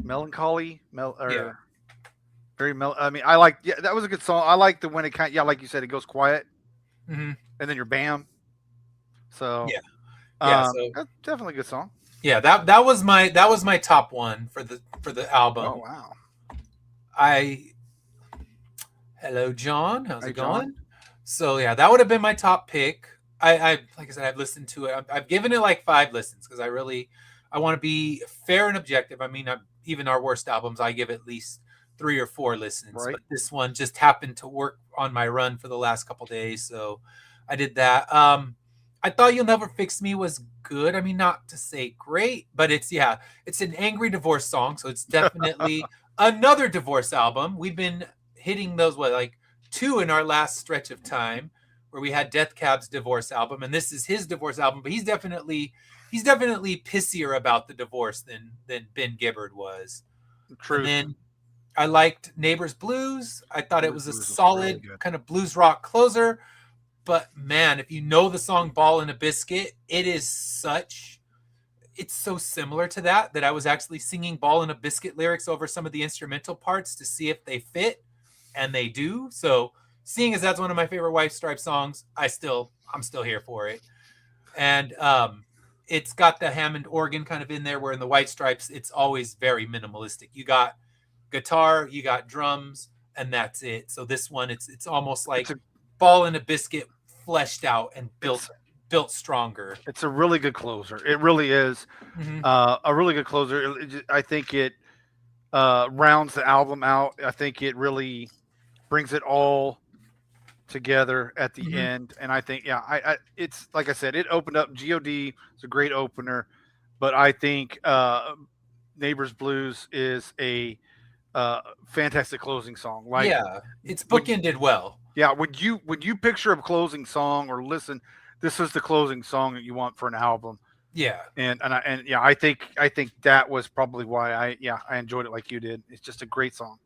[SPEAKER 2] melancholy, very I mean, I like, that was a good song. I like the when it kind of, like you said, it goes quiet, and then you're bam. So so that's definitely a good song.
[SPEAKER 1] Yeah, that was my top one for the album.
[SPEAKER 2] Oh wow.
[SPEAKER 1] Hello John, how's it going?
[SPEAKER 2] John?
[SPEAKER 1] So yeah, that would have been my top pick. I like I said, I've listened to it. I've given it like 5 listens because I want to be fair and objective. I mean, even our worst albums, I give at least 3 or 4 listens.
[SPEAKER 2] Right.
[SPEAKER 1] But this one just happened to work on my run for the last couple days, so I did that. I thought You'll Never Fix Me was good. I mean, not to say great, but it's an angry divorce song, so it's definitely another divorce album. We've been hitting those like 2 in our last stretch of time, where we had Death Cab's divorce album, and this is his divorce album, but he's definitely pissier about the divorce than Ben Gibbard was.
[SPEAKER 2] True.
[SPEAKER 1] And then I liked Neighbors Blues. I thought it was a solid kind of blues rock closer. But man, if you know the song Ball and a Biscuit, it's so similar to that I was actually singing Ball and a Biscuit lyrics over some of the instrumental parts to see if they fit, and they do. So seeing as that's one of my favorite White Stripes songs, I'm still here for it. And it's got the Hammond organ kind of in there, where in the White Stripes, it's always very minimalistic. You got guitar, you got drums, and that's it. So this one, it's almost like Ball and a Biscuit fleshed out and
[SPEAKER 2] It's
[SPEAKER 1] built stronger.
[SPEAKER 2] it's a really good closer. It really is
[SPEAKER 1] Hmm.
[SPEAKER 2] a really good closer. I think it rounds the album out. I think it really brings it all together at the
[SPEAKER 1] Hmm.
[SPEAKER 2] end. And I think, yeah, it's like I said, it opened up. God is a great opener, but I think Neighbors Blues is a fantastic closing song. Like
[SPEAKER 1] Yeah, it's
[SPEAKER 2] when
[SPEAKER 1] bookended well.
[SPEAKER 2] yeah, when you picture a closing song or listen, this is the closing song that you want for an album.
[SPEAKER 1] Yeah,
[SPEAKER 2] And yeah, I think that was probably why I enjoyed it like you did. It's just a great song.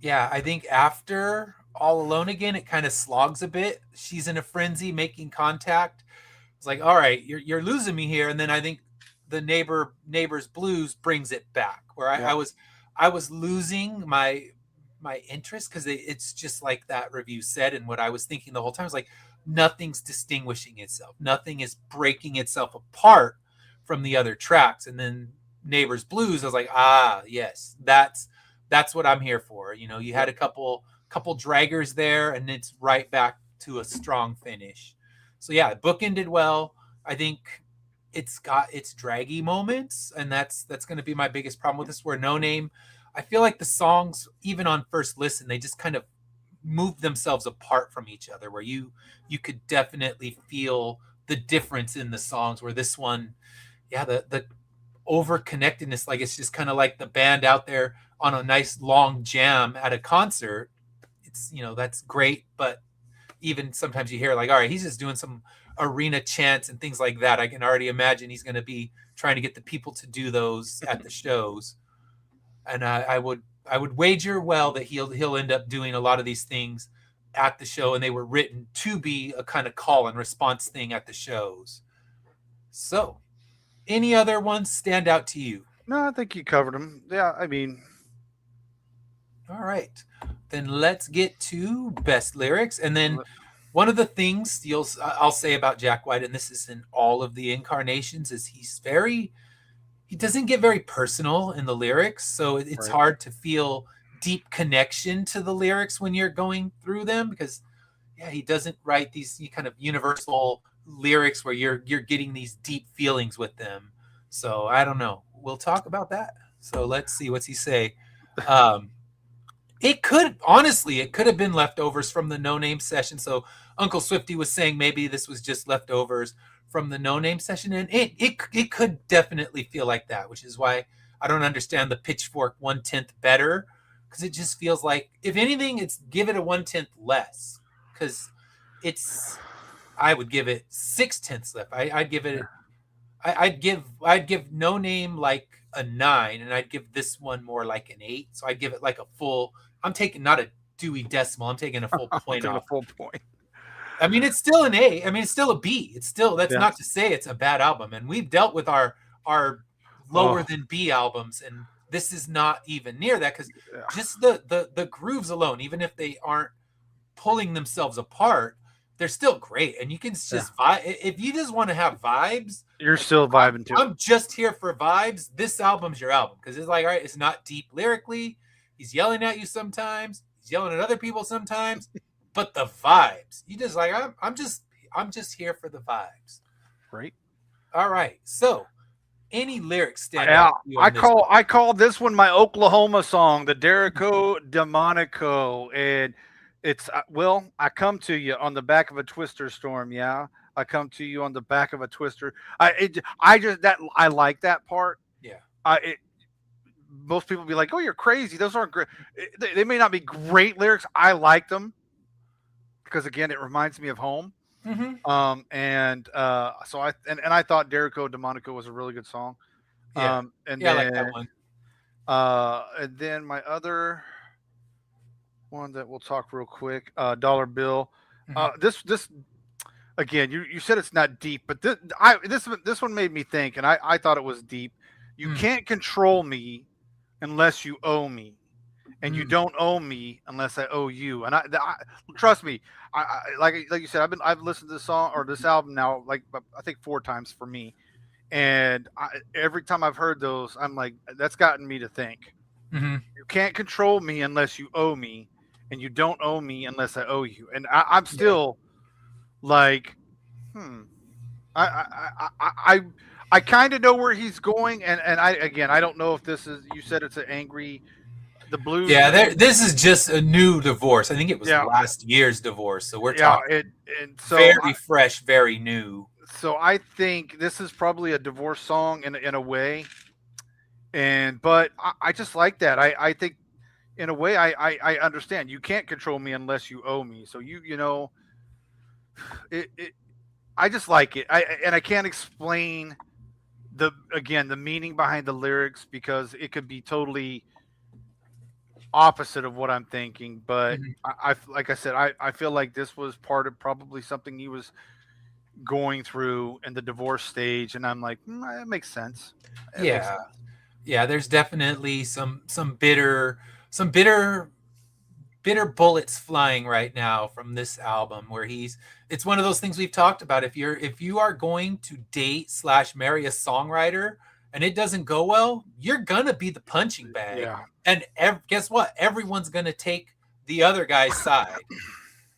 [SPEAKER 1] yeah. I think after All Alone Again, it kind of slogs a bit. She's in a frenzy, making contact. It's like, all right, you're losing me here. And then I think the neighbors blues brings it back, where
[SPEAKER 2] Yeah,
[SPEAKER 1] I was losing my interest because it's just like that review said, and what I was thinking the whole time was like, nothing's distinguishing itself, nothing is breaking itself apart from the other tracks. And then Neighbors Blues, I was like, ah, yes, that's what I'm here for. You know, you had
[SPEAKER 2] yep.
[SPEAKER 1] a couple draggers there, and it's right back to a strong finish. So yeah, book ended well. I think it's got its draggy moments, and that's going to be my biggest problem with this. Where No Name, I feel like the songs, even on first listen, they just kind of move themselves apart from each other. Where you could definitely feel the difference in the songs. Where this one, yeah, the over connectedness, like it's just kind of like the band out there on a nice long jam at a concert. It's, that's great, but even sometimes you hear like, all right, he's just doing some arena chants and things like that. I can already imagine he's going to be trying to get the people to do those at the shows. And I would wager well that he'll end up doing a lot of these things at the show, and they were written to be a kind of call and response thing at the shows. So, any other ones stand out to you?
[SPEAKER 2] No, I think you covered them. Yeah, I mean,
[SPEAKER 1] All right, then let's get to best lyrics, and then one of the things I'll say about Jack White, and this is in all of the incarnations, is he doesn't get very personal in the lyrics, so it's
[SPEAKER 2] right.
[SPEAKER 1] hard to feel deep connection to the lyrics when you're going through them, because yeah, he doesn't write these kind of universal lyrics where you're getting these deep feelings with them. So I don't know. We'll talk about that. So let's see what's he say. Um, it could have been leftovers from the No Name session. So Uncle Swifty was saying maybe this was just leftovers from the No Name session, and it could definitely feel like that, which is why I don't understand the Pitchfork 1/10 better, because it just feels like, if anything, it's give it a 1/10 less, because it's I would give it 6/10 left. I'd give it I'd give No Name like a 9, and I'd give this one more like an 8. So I'd give it like a full. I'm taking not a Dewey Decimal. I'm taking a full
[SPEAKER 2] I'm
[SPEAKER 1] point
[SPEAKER 2] taking a
[SPEAKER 1] off.
[SPEAKER 2] full point.
[SPEAKER 1] I mean, it's still an A. I mean, it's still a B. It's still, that's
[SPEAKER 2] Yeah.
[SPEAKER 1] not to say it's a bad album. And we've dealt with our lower
[SPEAKER 2] Oh,
[SPEAKER 1] than B albums, and this is not even near that, because
[SPEAKER 2] yeah.
[SPEAKER 1] just the grooves alone, even if they aren't pulling themselves apart, they're still great. And you can just vibe if you just want to have vibes.
[SPEAKER 2] You're
[SPEAKER 1] Like,
[SPEAKER 2] still vibing too.
[SPEAKER 1] I'm just here for vibes. This album's your album, because it's like, all right, it's not deep lyrically. He's yelling at you sometimes. He's yelling at other people sometimes, but the vibes, you just like, I'm just here for the vibes.
[SPEAKER 2] Right.
[SPEAKER 1] All right. So, any lyrics stand
[SPEAKER 2] Yeah,
[SPEAKER 1] out to you on this one?
[SPEAKER 2] I call this one my Oklahoma song, the Derico Demonico, and it's Will, I come to you on the back of a twister storm. Yeah, I come to you on the back of a twister. I just that I like that part.
[SPEAKER 1] Yeah.
[SPEAKER 2] Most people be like, "Oh, you're crazy. Those aren't great." They may not be great lyrics. I like them because again, it reminds me of home.
[SPEAKER 1] Mm-hmm.
[SPEAKER 2] So I thought Derico Demonico was a really good song.
[SPEAKER 1] Yeah.
[SPEAKER 2] And
[SPEAKER 1] Yeah, I like that one.
[SPEAKER 2] then my other one that we'll talk real quick, Dollar Bill.
[SPEAKER 1] Mm-hmm.
[SPEAKER 2] This again, you said it's not deep, but this one made me think, and I thought it was deep. You can't control me unless you owe me, and you don't owe me unless I owe you. And I trust me, I like you said, I've listened to this song or this album now like I think 4 times for me, and every time I've heard those, I'm like, that's gotten me to think.
[SPEAKER 1] Mm-hmm.
[SPEAKER 2] You can't control me unless you owe me, and you don't owe me unless I owe you. And I'm
[SPEAKER 1] Yeah.
[SPEAKER 2] still like, hmm. I I I I, I kind of know where he's going, and I don't know if this is. You said it's an angry the blues.
[SPEAKER 1] Yeah, this is just a new divorce. I think it was
[SPEAKER 2] Yeah,
[SPEAKER 1] last year's divorce. So we're
[SPEAKER 2] yeah.
[SPEAKER 1] talking
[SPEAKER 2] It and
[SPEAKER 1] very fresh, very new.
[SPEAKER 2] so I think this is probably a divorce song in a way, and but I just like that. I think in a way I understand. You can't control me unless you owe me. So you know it I just like it. I can't explain the meaning behind the lyrics because it could be totally opposite of what I'm thinking. But
[SPEAKER 1] Mhm.
[SPEAKER 2] I like I said, I feel like this was part of probably something he was going through in the divorce stage, and I'm like, it makes sense. It makes
[SPEAKER 1] Yeah,
[SPEAKER 2] sense.
[SPEAKER 1] yeah. There's definitely some bitter bullets flying right now from this album where it's one of those things we've talked about. If you are going to date slash marry a songwriter and it doesn't go well, you're gonna be the punching bag,
[SPEAKER 2] Yeah,
[SPEAKER 1] and guess what, everyone's gonna take the other guy's side.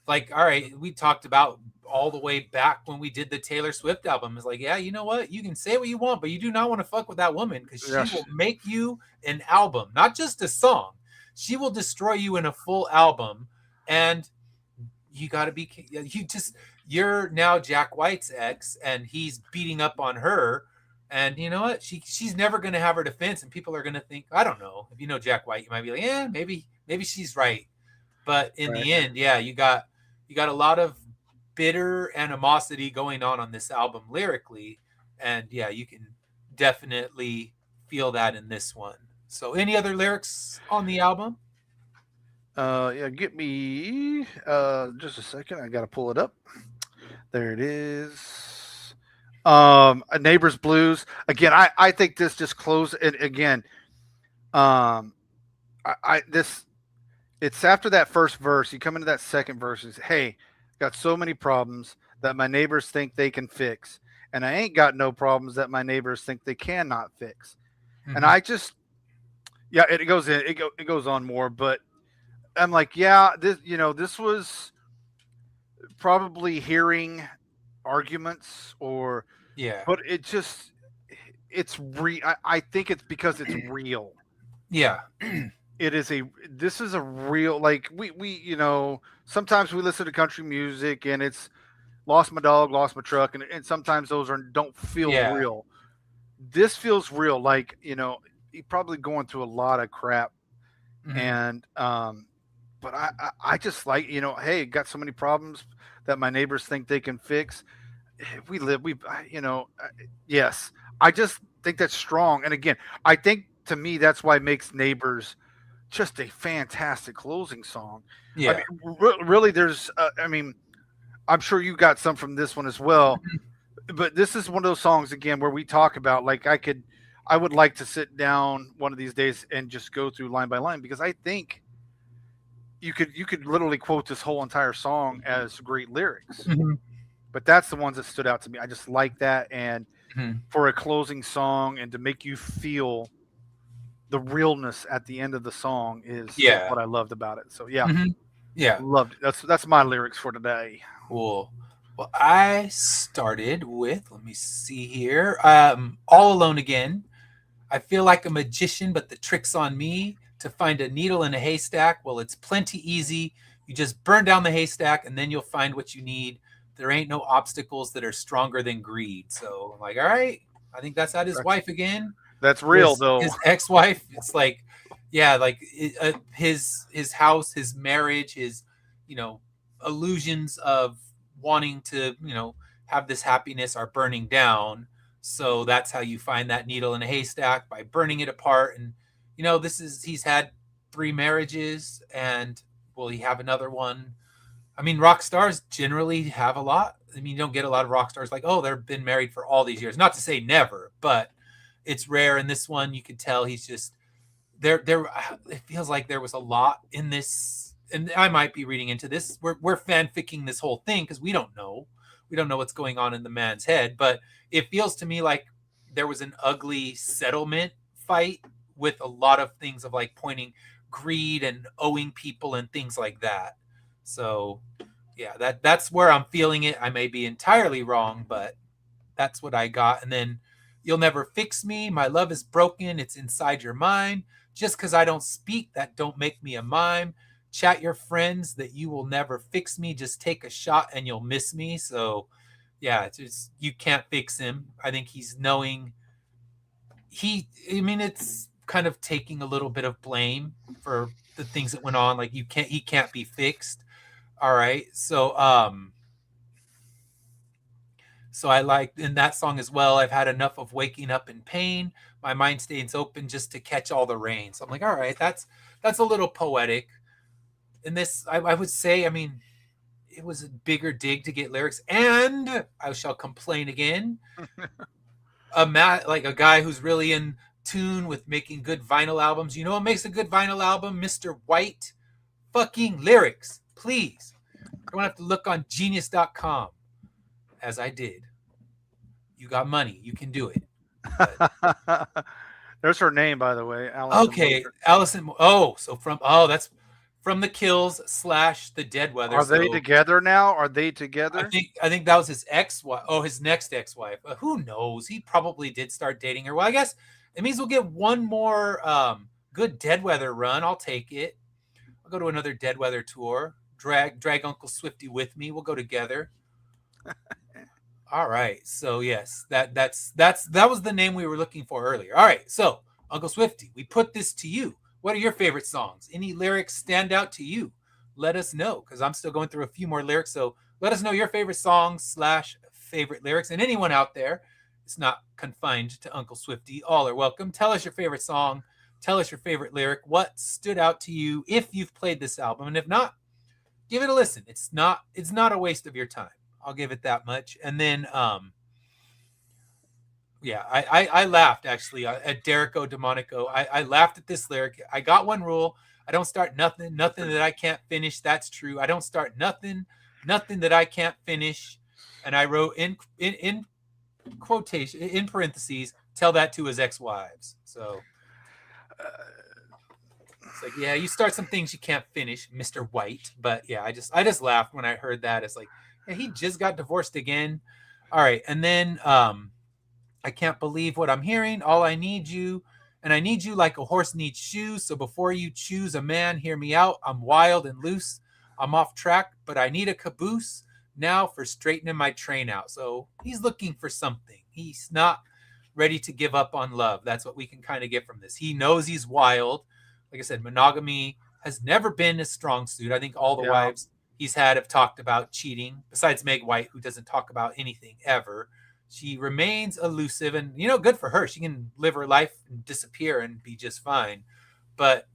[SPEAKER 1] Like, all right, we talked about all the way back when we did the Taylor Swift album. It's like, yeah, you know what, you can say what you want, but you do not want to fuck with that woman because she
[SPEAKER 2] yes,
[SPEAKER 1] will make you an album, not just a song. She will destroy you in a full album. And you got to be, you're now Jack White's ex and he's beating up on her. And you know what, she's never going to have her defense, and people are going to think, I don't know, if you know Jack White, you might be like, yeah, maybe she's right. But in
[SPEAKER 2] right.
[SPEAKER 1] the end, yeah, you got a lot of bitter animosity going on this album lyrically, and yeah, you can definitely feel that in this one. So any other lyrics on the album?
[SPEAKER 2] Yeah, get me just a second. I gotta pull it up. There it is. A neighbor's blues again. I think this just close it again. Um, I this it's after that first verse. You come into that second verse. Is hey, got so many problems that my neighbors think they can fix, and I ain't got no problems that my neighbors think they cannot fix. And
[SPEAKER 1] Mm-hmm.
[SPEAKER 2] I just yeah, it goes on more, but I'm like yeah, this was probably hearing arguments or
[SPEAKER 1] Yeah,
[SPEAKER 2] but I think it's because it's real.
[SPEAKER 1] yeah,
[SPEAKER 2] It is a this is a real like we sometimes we listen to country music and it's lost my dog, lost my truck, and sometimes those are don't feel
[SPEAKER 1] yeah.
[SPEAKER 2] real. This feels real, like you're probably going through a lot of crap,
[SPEAKER 1] Mm-hmm.
[SPEAKER 2] and but I just like hey, got so many problems that my neighbors think they can fix. We live we yes, I just think that's strong, and again, I think to me that's why it makes Neighbors just a fantastic closing song. I
[SPEAKER 1] Yeah.
[SPEAKER 2] mean, really, there's I mean, I'm sure you got some from this one as well, but this is one of those songs again where we talk about like I would like to sit down one of these days and just go through line by line because I think you could literally quote this whole entire song as great lyrics.
[SPEAKER 1] Mm-hmm.
[SPEAKER 2] But that's the ones that stood out to me. I just like that, and
[SPEAKER 1] Mm-hmm.
[SPEAKER 2] for a closing song and to make you feel the realness at the end of the song is
[SPEAKER 1] Yeah.
[SPEAKER 2] what I loved about it. So yeah,
[SPEAKER 1] Mm-hmm. Yeah.
[SPEAKER 2] loved it. That's my lyrics for today.
[SPEAKER 1] Cool. Well, I started with, let me see here, All Alone Again. I feel like a magician, but the trick's on me to find a needle in a haystack. Well, it's plenty easy. You just burn down the haystack and then you'll find what you need. There ain't no obstacles that are stronger than greed. So I'm like, all right, I think that's at his
[SPEAKER 2] That's
[SPEAKER 1] wife again.
[SPEAKER 2] that's real
[SPEAKER 1] His
[SPEAKER 2] though.
[SPEAKER 1] his ex-wife. It's like, yeah, like his house, his marriage, his you know illusions of wanting to have this happiness are burning down. So that's how you find that needle in a haystack, by burning it apart. And he's had 3 marriages, and will he have another one? I mean, rock stars generally have a lot. I mean, you don't get a lot of rock stars like, oh, they've been married for all these years. Not to say never, but it's rare. And this one, you could tell he's just there. It feels like there was a lot in this, and I might be reading into this. We're fanficking this whole thing because we don't know. We don't know what's going on in the man's head, but it feels to me like there was an ugly settlement fight with a lot of things of like pointing greed and owing people and things like that. So yeah, that's where I'm feeling it. I may be entirely wrong, but that's what I got. And then you'll never fix me. My love is broken. It's inside your mind. Just because I don't speak, that don't make me a mime. Chat your friends that you will never fix me. Just take a shot and you'll miss me. So yeah, it's just, you can't fix him. I think he's knowing it's kind of taking a little bit of blame for the things that went on. Like he can't be fixed. All right. So I like in that song as well. I've had enough of waking up in pain. My mind stays open just to catch all the rain. So I'm like, all right, that's a little poetic. In this, I would say, it was a bigger dig to get lyrics. And I shall complain again. Like a guy who's really in tune with making good vinyl albums. You know what makes a good vinyl album? Mr. White. Fucking lyrics, please. I don't have to look on genius.com as I did. You got money. You can do it.
[SPEAKER 2] There's her name, by the way. Allison
[SPEAKER 1] okay.
[SPEAKER 2] Wilder.
[SPEAKER 1] Allison. That's from the Kills / the Deadweather.
[SPEAKER 2] Are they together now? Are they together?
[SPEAKER 1] I think that was his ex-wife. Oh, his next ex-wife. Who knows? He probably did start dating her. Well, I guess it means we'll get one more good Deadweather run. I'll take it. I'll go to another Deadweather tour. Drag Uncle Swifty with me. We'll go together. All right. So yes, that was the name we were looking for earlier. All right. So Uncle Swifty, we put this to you. What are your favorite songs? Any lyrics stand out to you? Let us know, because I'm still going through a few more lyrics. So let us know your favorite songs / favorite lyrics. And anyone out there, it's not confined to Uncle Swifty. All are welcome. Tell us your favorite song. Tell us your favorite lyric. What stood out to you if you've played this album? And if not, give it a listen. It's not a waste of your time. I'll give it that much. And then, I laughed actually at Derrico Demonico. I laughed at this lyric. I got one rule. I don't start nothing that I can't finish. That's true. I don't start nothing that I can't finish. And I wrote in quotation, in parentheses, tell that to his ex-wives. So it's like, yeah, you start some things you can't finish, Mr. White. But yeah, I just laughed when I heard that. It's like, yeah, he just got divorced again. All right. And then, I can't believe what I'm hearing. All I need you, and I need you like a horse needs shoes. So before you choose a man, hear me out. I'm wild and loose. I'm off track, but I need a caboose now for straightening my train out. So he's looking for something. He's not ready to give up on love. That's what we can kind of get from this. He knows he's wild. Like I said, monogamy has never been his strong suit. I think all the wives he's had have talked about cheating, besides Meg White, who doesn't talk about anything ever. She remains elusive, and good for her. She can live her life and disappear and be just fine. But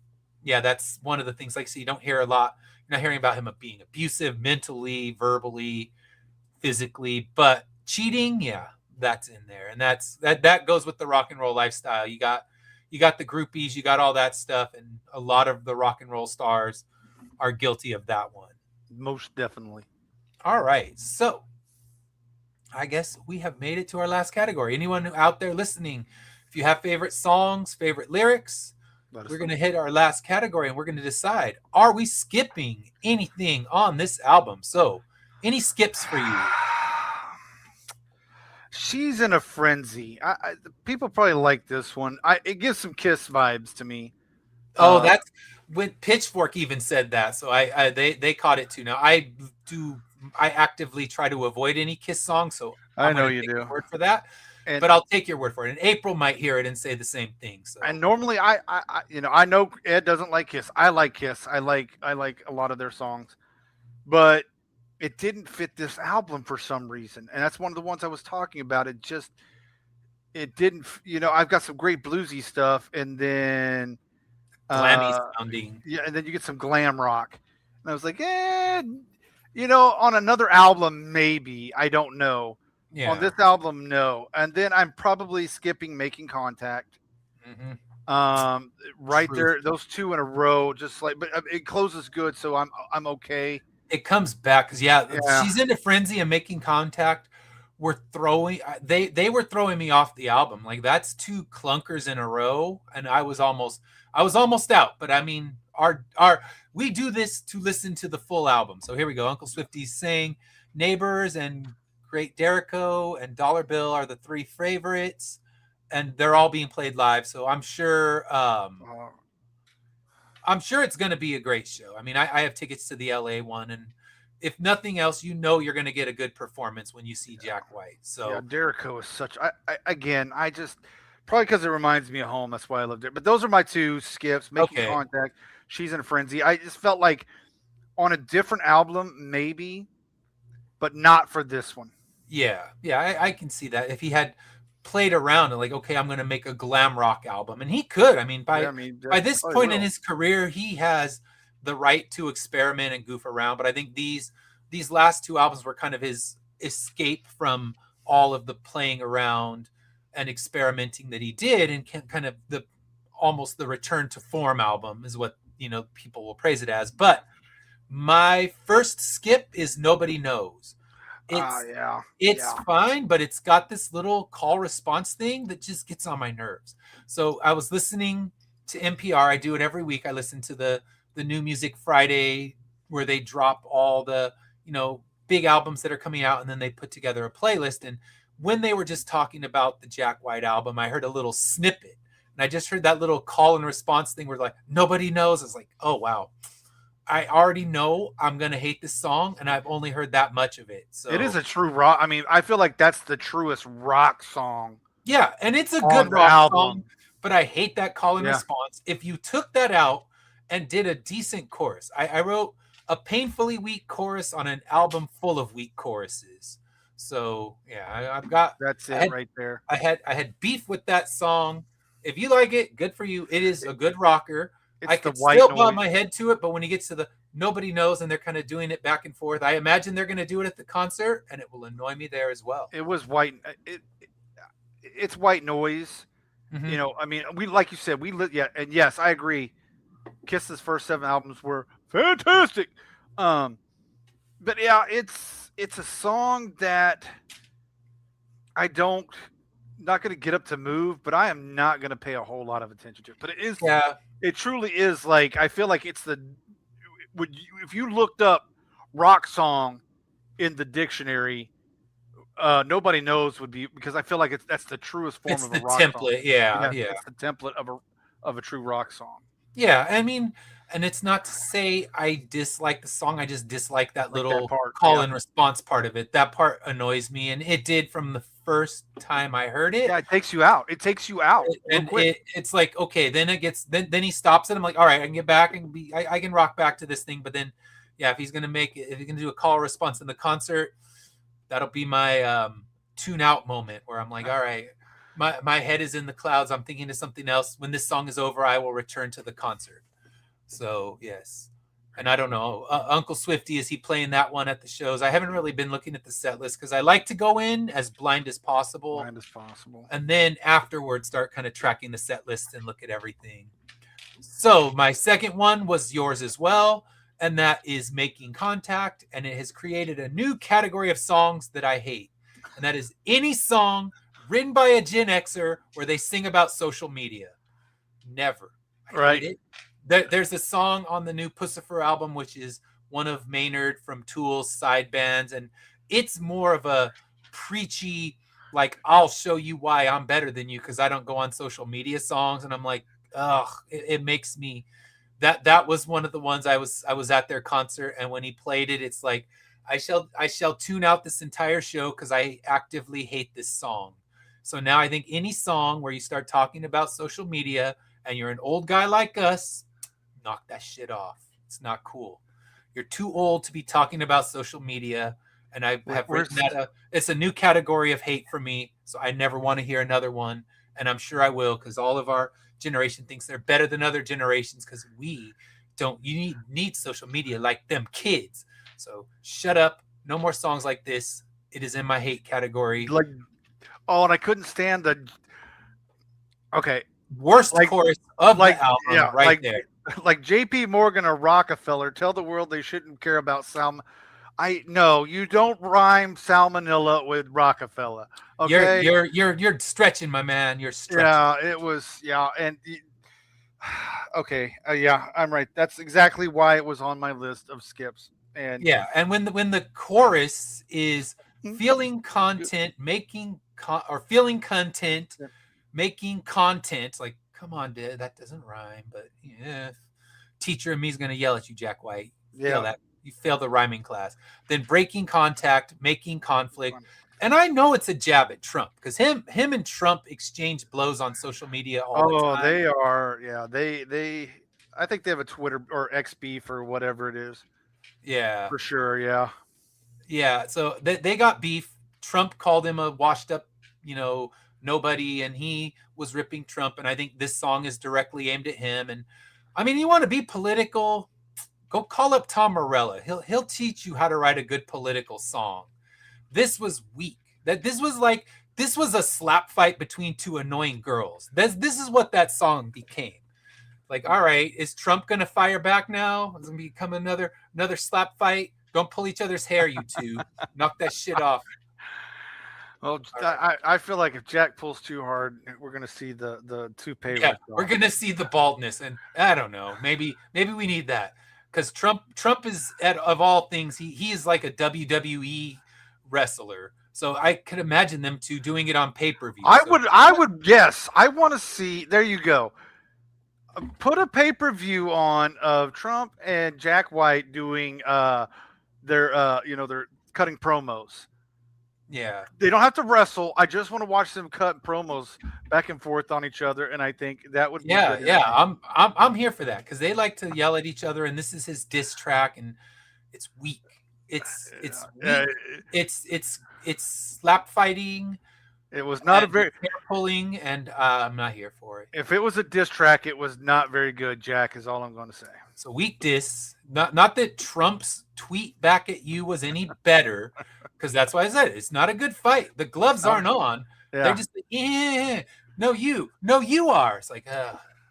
[SPEAKER 1] yeah, that's one of the things. Like, so you don't hear a lot. You're not hearing about him being abusive, mentally, verbally, physically. But cheating, yeah, that's in there, and that goes with the rock and roll lifestyle. You got the groupies, you got all that stuff, and a lot of the rock and roll stars are guilty of that one.
[SPEAKER 2] Most definitely.
[SPEAKER 1] All right, so I guess we have made it to our last category. Anyone out there listening, if you have favorite songs, favorite lyrics, we're going to hit our last category and we're going to decide, are we skipping anything on this album? So, any skips for you?
[SPEAKER 2] She's in a Frenzy. People probably like this one. It gives some Kiss vibes to me.
[SPEAKER 1] Oh, that's when Pitchfork even said that. So they caught it too. Now I actively try to avoid any Kiss songs, so
[SPEAKER 2] I know you do.
[SPEAKER 1] Word for that, but I'll take your word for it. And April might hear it and say the same thing. So.
[SPEAKER 2] And normally, I know Ed doesn't like Kiss. I like Kiss. I like a lot of their songs, but it didn't fit this album for some reason, and that's one of the ones I was talking about. It didn't. I've got some great bluesy stuff, and then
[SPEAKER 1] glammy sounding.
[SPEAKER 2] Yeah, and then you get some glam rock, and I was like, on another album, maybe. I don't know. Yeah. On this album, no. And then I'm probably skipping Making Contact. Mm-hmm. Right there, those two in a row, just like, but it closes good, so I'm okay.
[SPEAKER 1] It comes back because she's into Frenzy and Making Contact were throwing they were throwing me off the album. Like that's two clunkers in a row, and I was almost out. But I mean, our we do this to listen to the full album. So here we go. Uncle Swifty's saying Neighbors and Great Derico and Dollar Bill are the three favorites, and they're all being played live. So I'm sure it's going to be a great show. I mean, I have tickets to the LA one, and if nothing else, you're going to get a good performance when you see Jack White. So
[SPEAKER 2] yeah, Derico is such. I just probably because it reminds me of home. That's why I loved it. But those are my two skips. Making Contact, She's in a Frenzy. I just felt like on a different album, maybe, but not for this one.
[SPEAKER 1] Yeah, I can see that if he had played around and like, okay, I'm going to make a glam rock album, and he could. I mean, by this point in his career, he has the right to experiment and goof around. But I think these last two albums were kind of his escape from all of the playing around and experimenting that he did, and kind of almost the return to form album is what people will praise it as. But my first skip is Nobody Knows. It's fine, but it's got this little call response thing that just gets on my nerves. So I was listening to NPR. I do it every week. I listen to the New Music Friday where they drop all the big albums that are coming out, and then they put together a playlist. And when they were just talking about the Jack White album, I heard a little snippet, and I just heard that little call and response thing where like Nobody Knows. I was like, oh wow, I already know I'm gonna hate this song, and I've only heard that much of it. So
[SPEAKER 2] it is a true rock. I mean, I feel like that's the truest rock song.
[SPEAKER 1] Yeah, and it's a good rock song, but I hate that call and response. If you took that out and did a decent chorus, I wrote a painfully weak chorus on an album full of weak choruses. So yeah, I've got
[SPEAKER 2] right there.
[SPEAKER 1] I had beef with that song. If you like it, good for you. It is a good rocker. I could still bob my head to it, but when he gets to the Nobody Knows and they're kind of doing it back and forth, I imagine they're going to do it at the concert, and it will annoy me there as well.
[SPEAKER 2] It was white. It's white noise. Mm-hmm. I mean, we like you said, and yes, I agree. Kiss's first 7 albums were fantastic. But yeah, it's a song that not going to get up to move, but I am not going to pay a whole lot of attention to it. But it is, it truly is like, I feel like it's if you looked up rock song in the dictionary, Nobody Knows would be, because I feel like that's the truest form of a rock
[SPEAKER 1] template.
[SPEAKER 2] Song.
[SPEAKER 1] Yeah.
[SPEAKER 2] It's the template of a true rock song.
[SPEAKER 1] Yeah, I mean, and it's not to say I dislike the song. I just dislike that little call and response part of it. That part annoys me, and it did from the first time I heard it.
[SPEAKER 2] Yeah, it takes you out.
[SPEAKER 1] And it's like, okay, then it gets then he stops it. I'm like, all right, I can get back and I can rock back to this thing. But then, yeah, if he's gonna do a call response in the concert, that'll be my tune out moment where I'm like, all right, my head is in the clouds. I'm thinking of something else. When this song is over, I will return to the concert. So yes. And I don't know, Uncle Swifty, is he playing that one at the shows? I haven't really been looking at the set list because I like to go in as blind as possible. And then afterwards start kind of tracking the set list and look at everything. So my second one was yours as well, and that is Making Contact. And it has created a new category of songs that I hate. And that is any song written by a Gen Xer where they sing about social media. Never. I hate it. There's a song on the new Pussifer album, which is one of Maynard from Tool's side bands. And it's more of a preachy, like, I'll show you why I'm better than you because I don't go on social media songs. And I'm like, ugh, it makes me, that was one of the ones I was at their concert. And when he played it, it's like, I shall tune out this entire show because I actively hate this song. So now I think any song where you start talking about social media and you're an old guy like us, knock that shit off. It's not cool. You're too old to be talking about social media. And I have written that it's a new category of hate for me. So I never want to hear another one. And I'm sure I will, because all of our generation thinks they're better than other generations because you need social media like them kids. So shut up. No more songs like this. It is in my hate category.
[SPEAKER 2] And I couldn't stand
[SPEAKER 1] worst chorus of the album there.
[SPEAKER 2] Like J.P. Morgan or Rockefeller, tell the world they shouldn't care about some. No, you don't rhyme salmonella with Rockefeller. Okay.
[SPEAKER 1] You're stretching, my man. You're stretching.
[SPEAKER 2] Yeah, it was. Yeah, okay. Yeah, I'm right. That's exactly why it was on my list of skips. And
[SPEAKER 1] Yeah, and when the chorus is
[SPEAKER 2] hmm,
[SPEAKER 1] feeling content, or feeling content,
[SPEAKER 2] yeah,
[SPEAKER 1] making content, like come on, dude, that doesn't rhyme. But yeah, teacher and me is gonna yell at you, Jack White. Fail
[SPEAKER 2] yeah.
[SPEAKER 1] that. You fail the rhyming class. Then breaking contact, making conflict. And I know it's a jab at Trump because him and Trump exchange blows on social media all the
[SPEAKER 2] Oh,
[SPEAKER 1] time.
[SPEAKER 2] they are. Yeah, they. I think they have a Twitter or X beef or whatever it is
[SPEAKER 1] Yeah.
[SPEAKER 2] for sure. Yeah.
[SPEAKER 1] Yeah, so they got beef. Trump called him a washed up, nobody, and he was ripping Trump. And I think this song is directly aimed at him. And I mean, you want to be political, go call up Tom Morello. He'll teach you how to write a good political song. This was weak. This was a slap fight between two annoying girls. This is what that song became. Like, all right, is Trump gonna fire back now? Is it gonna become another slap fight? Don't pull each other's hair, you two. Knock that shit off.
[SPEAKER 2] Well,
[SPEAKER 1] Right.
[SPEAKER 2] I feel like if Jack pulls too hard, we're gonna see the toupee
[SPEAKER 1] Yeah,
[SPEAKER 2] ripped
[SPEAKER 1] we're
[SPEAKER 2] off.
[SPEAKER 1] gonna see the baldness, and I don't know. Maybe we need that because Trump is of all things he is like a WWE wrestler. So I could imagine them two doing it on pay-per-view. So
[SPEAKER 2] I would yes. I want to see. There you go. Put a pay per view on of Trump and Jack White doing their they're cutting promos.
[SPEAKER 1] yeah.
[SPEAKER 2] They don't have to wrestle. I just want to watch them cut promos back and forth on each other, and I think that would be
[SPEAKER 1] Yeah,
[SPEAKER 2] good
[SPEAKER 1] yeah,
[SPEAKER 2] entertainment.
[SPEAKER 1] I'm here for that because they like to yell at each other, and this is his diss track, and it's weak. It's
[SPEAKER 2] Uh,
[SPEAKER 1] weak. It's slap fighting
[SPEAKER 2] it was not a
[SPEAKER 1] and
[SPEAKER 2] very.
[SPEAKER 1] hair pulling, and I'm not here for it.
[SPEAKER 2] If it was a diss track, it was not very good. Jack is all I'm going to say.
[SPEAKER 1] So weak diss. Not that Trump's tweet back at you was any better, because that's why I said it. It's not a good fight. The gloves aren't on. They're
[SPEAKER 2] Yeah,
[SPEAKER 1] just like, no you are. It's like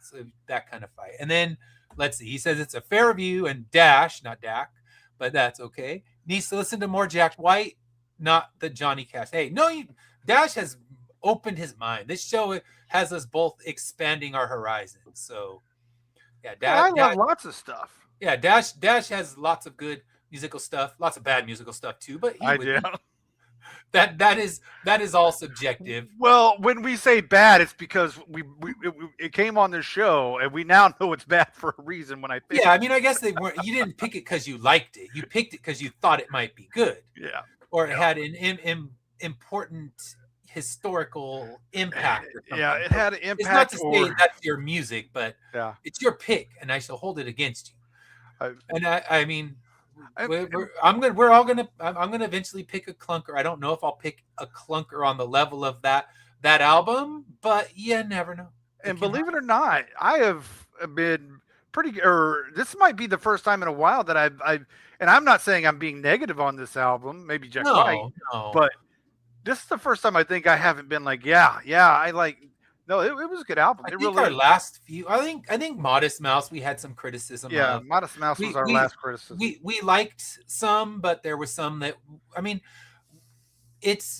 [SPEAKER 1] so that kind of fight. And then let's see. He says it's a fair review, and Dash, not Dak, but that's okay. Needs to listen to more Jack White, not the Johnny Cash. Hey, no, Dash has opened his mind. This show has us both expanding our horizons. So yeah,
[SPEAKER 2] I
[SPEAKER 1] Dash,
[SPEAKER 2] love lots of stuff.
[SPEAKER 1] yeah, Dash has lots of good musical stuff, lots of bad musical stuff too. But
[SPEAKER 2] I do.
[SPEAKER 1] that is all subjective.
[SPEAKER 2] Well, when we say bad, it's because it came on this show, and we now know it's bad for a reason. When I pick
[SPEAKER 1] Yeah, I
[SPEAKER 2] it.
[SPEAKER 1] mean, I guess they weren't. You didn't pick it because you liked it. You picked it because you thought it might be good,
[SPEAKER 2] Yeah,
[SPEAKER 1] or it
[SPEAKER 2] yeah,
[SPEAKER 1] had an important historical impact or something.
[SPEAKER 2] yeah, it had an
[SPEAKER 1] It's not
[SPEAKER 2] impact.
[SPEAKER 1] to say
[SPEAKER 2] Or
[SPEAKER 1] that's your music, but
[SPEAKER 2] yeah,
[SPEAKER 1] it's your pick, and I shall hold it against you.
[SPEAKER 2] I,
[SPEAKER 1] And I mean,
[SPEAKER 2] I,
[SPEAKER 1] I'm gonna eventually pick a clunker. I don't know if I'll pick a clunker on the level of that album, but you never know.
[SPEAKER 2] and believe it or not, I have been pretty. Or this might be the first time in a while that I've and I'm not saying I'm being negative on this album. Maybe Jack White,
[SPEAKER 1] No.
[SPEAKER 2] but this is the first time I think I haven't been like, yeah, I like. No, it was a good album.
[SPEAKER 1] I
[SPEAKER 2] It
[SPEAKER 1] think
[SPEAKER 2] really
[SPEAKER 1] our
[SPEAKER 2] is.
[SPEAKER 1] last few. I think Modest Mouse we had some criticism
[SPEAKER 2] Yeah,
[SPEAKER 1] of.
[SPEAKER 2] Modest Mouse was
[SPEAKER 1] We
[SPEAKER 2] our
[SPEAKER 1] we
[SPEAKER 2] last criticism.
[SPEAKER 1] we liked some, but there was some that I mean,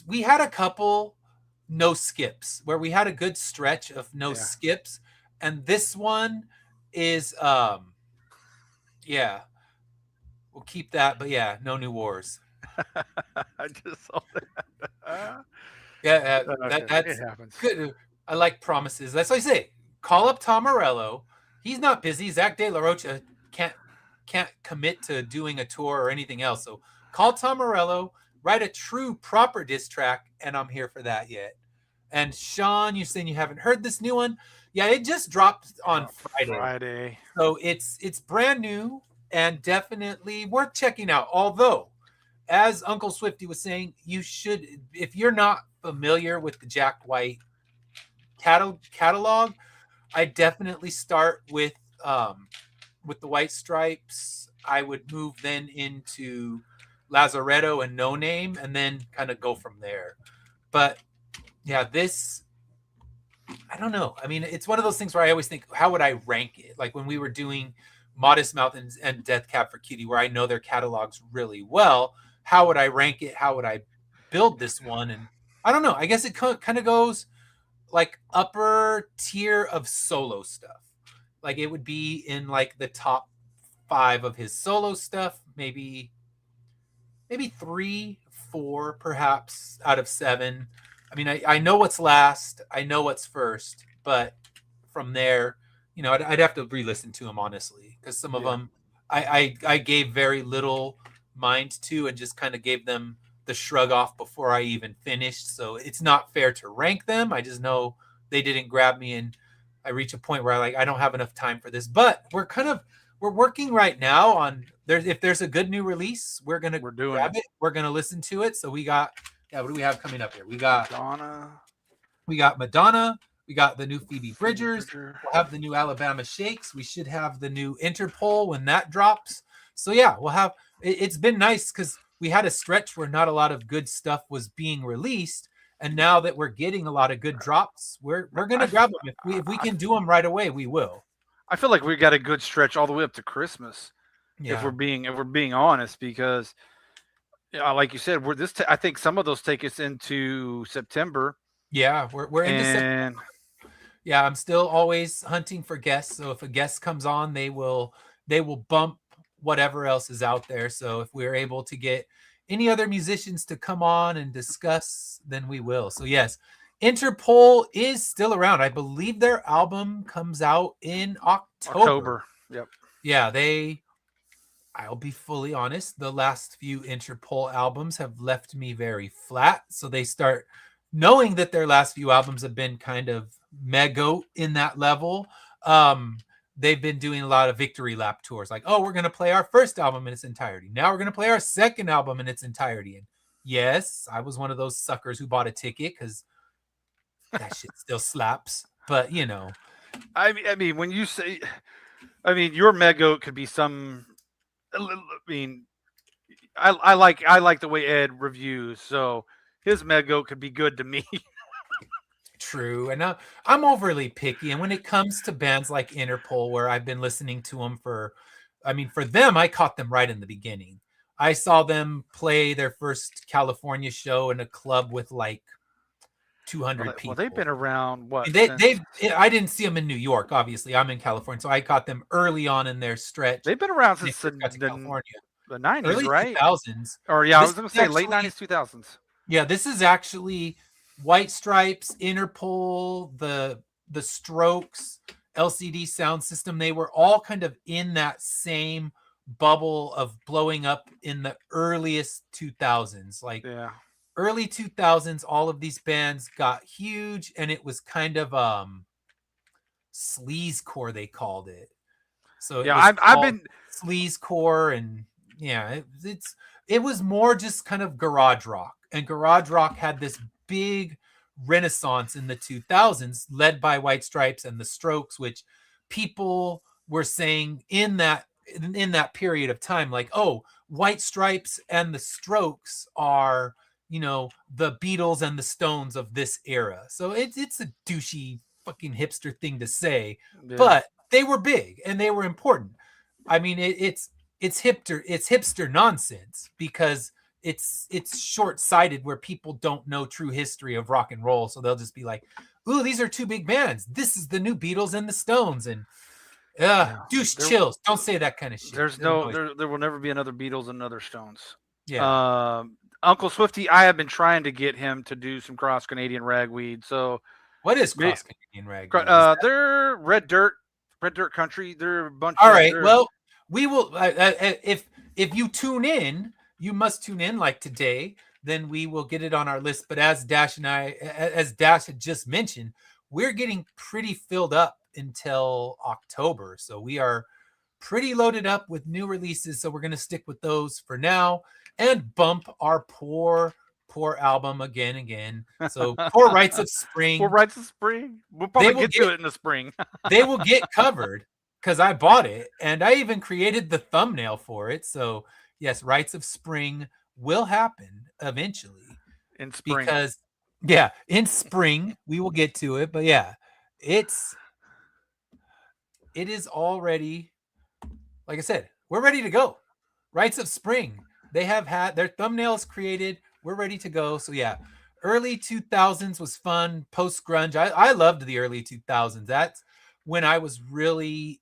[SPEAKER 1] we had a couple no skips where we had a good stretch of no
[SPEAKER 2] Yeah.
[SPEAKER 1] skips, and this one is yeah, we'll keep that, but yeah, no new wars.
[SPEAKER 2] I just saw that.
[SPEAKER 1] Yeah,
[SPEAKER 2] Okay,
[SPEAKER 1] that's
[SPEAKER 2] it happens.
[SPEAKER 1] good. I like promises. That's what I say. Call up Tom Morello. He's not busy. Zach De La Rocha can't commit to doing a tour or anything else. So call Tom Morello, write a true proper diss track, and I'm here for that yet. And Sean, you saying you haven't heard this new one? Yeah, it just dropped on Friday. So it's brand new and definitely worth checking out. Although, as Uncle Swifty was saying, you should, if you're not familiar with the Jack White catalog, I definitely start with the White Stripes. I would move then into Lazaretto and No Name, and then kind of go from there. But yeah, this, I don't know. I mean, it's one of those things where I always think, how would I rank it? Like when we were doing Modest Mouth and Death Cab for Cutie, where I know their catalogs really well. How would I rank it? How would I build this one? And I don't know. I guess it kind of goes like upper tier of solo stuff. Like it would be in like the top 5 of his solo stuff, maybe 3, 4, perhaps out of 7. I mean, I know what's last, I know what's first, but from there, I'd have to re-listen to them honestly, because some of them I gave very little mind to and just kind of gave them the shrug off before I even finished. So it's not fair to rank them. I just know they didn't grab me, and I reach a point where I don't have enough time for this. But we're working right now on if there's a good new release, we're gonna grab it. We're gonna listen to it. So we got what do we have coming up here? We got Madonna. We got the new Phoebe Bridgers. We'll have the new Alabama Shakes. We should have the new Interpol when that drops. So yeah, we'll have. It's been nice because we had a stretch where not a lot of good stuff was being released, and now that we're getting a lot of good drops, we're gonna grab them. If we can do them right away, we will.
[SPEAKER 2] I feel like we got a good stretch all the way up to Christmas. Yeah. If we're being honest, because like you said, I think some of those take us into September.
[SPEAKER 1] Yeah, we're into September. Yeah, I'm still always hunting for guests. So if a guest comes on, they will bump whatever else is out there. So if we're able to get any other musicians to come on and discuss, then we will. So yes, Interpol is still around. I believe their album comes out in October.
[SPEAKER 2] Yep.
[SPEAKER 1] Yeah, I'll be fully honest, the last few Interpol albums have left me very flat. So they start knowing that their last few albums have been kind of mega in that level. They've been doing a lot of victory lap tours. Like, oh, we're going to play our first album in its entirety. Now we're going to play our second album in its entirety. And yes, I was one of those suckers who bought a ticket because that shit still slaps. But,
[SPEAKER 2] I mean, when you say, your mega could be some, I like the way Ed reviews. So his mega could be good to me.
[SPEAKER 1] True. And I'm overly picky. And when it comes to bands like Interpol, where I've been listening to them for them, I caught them right in the beginning. I saw them play their first California show in a club with like 200 people.
[SPEAKER 2] Well, they've been around what?
[SPEAKER 1] I didn't see them in New York, obviously. I'm in California, so I caught them early on in their stretch.
[SPEAKER 2] They've been around since the 90s,
[SPEAKER 1] early
[SPEAKER 2] right?
[SPEAKER 1] 2000s.
[SPEAKER 2] Or yeah, I was going to say late 90s, 2000s.
[SPEAKER 1] Yeah, this is actually White Stripes, Interpol, the Strokes, LCD Sound System. They were all kind of in that same bubble of blowing up in the earliest 2000s. Like early 2000s, all of these bands got huge, and it was kind of sleazecore, they called it. So
[SPEAKER 2] I've been
[SPEAKER 1] sleazecore, and it was more just kind of garage rock. And garage rock had this big renaissance in the 2000s, led by White Stripes and the Strokes, which people were saying in that period of time, like, oh, White Stripes and the Strokes are, the Beatles and the Stones of this era. So it's a douchey fucking hipster thing to say, but they were big and they were important. I mean, it's hipster nonsense, because it's short-sighted where people don't know true history of rock and roll. So they'll just be like, ooh, these are two big bands. This is the new Beatles and the Stones. And chills. Don't say that kind of shit.
[SPEAKER 2] There will never be another Beatles and another Stones.
[SPEAKER 1] Yeah.
[SPEAKER 2] Uncle Swifty, I have been trying to get him to do some cross Canadian ragweed. So
[SPEAKER 1] what is cross Canadian ragweed?
[SPEAKER 2] They're red dirt country. They're a bunch.
[SPEAKER 1] All right. Well, we will. If you tune in, you must tune in like today. Then we will get it on our list. But as Dash had just mentioned, we're getting pretty filled up until October. So we are pretty loaded up with new releases. So we're going to stick with those for now and bump our poor album again. So Poor Rites of Spring.
[SPEAKER 2] Poor Rites of Spring. We'll probably get to it in the spring.
[SPEAKER 1] They will get covered because I bought it, and I even created the thumbnail for it. So yes, Rites of Spring will happen eventually.
[SPEAKER 2] In spring.
[SPEAKER 1] Because in spring we will get to it. But it is already like I said, we're ready to go. Rites of Spring. They have had their thumbnails created. We're ready to go. So yeah, early 2000s was fun. Post grunge. I loved the early 2000s. That's when I was really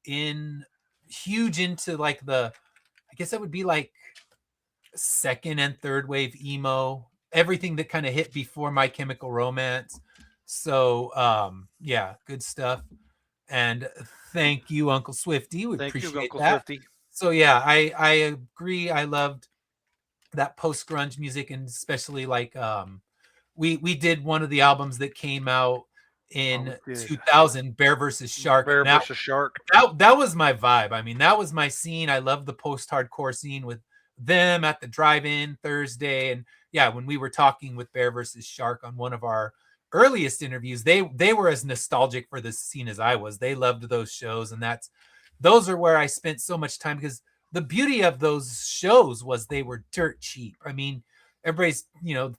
[SPEAKER 1] huge into like I guess that would be like second and third wave emo, everything that kind of hit before My Chemical Romance. So yeah, good stuff. And thank you, Uncle Swifty. We
[SPEAKER 2] Thank you,
[SPEAKER 1] appreciate
[SPEAKER 2] Uncle
[SPEAKER 1] that.
[SPEAKER 2] Swifty.
[SPEAKER 1] So yeah, I agree. I loved that post grunge music, and especially like we did one of the albums that came out in 2000, Bear versus Shark.
[SPEAKER 2] Bear versus Shark.
[SPEAKER 1] That was my vibe. I mean, that was my scene. I love the post-hardcore scene with them at the drive-in Thursday. And yeah, when we were talking with Bear versus Shark on one of our earliest interviews, they were as nostalgic for this scene as I was. They loved those shows, and those are where I spent so much time, because the beauty of those shows was they were dirt cheap. I mean, everybody's,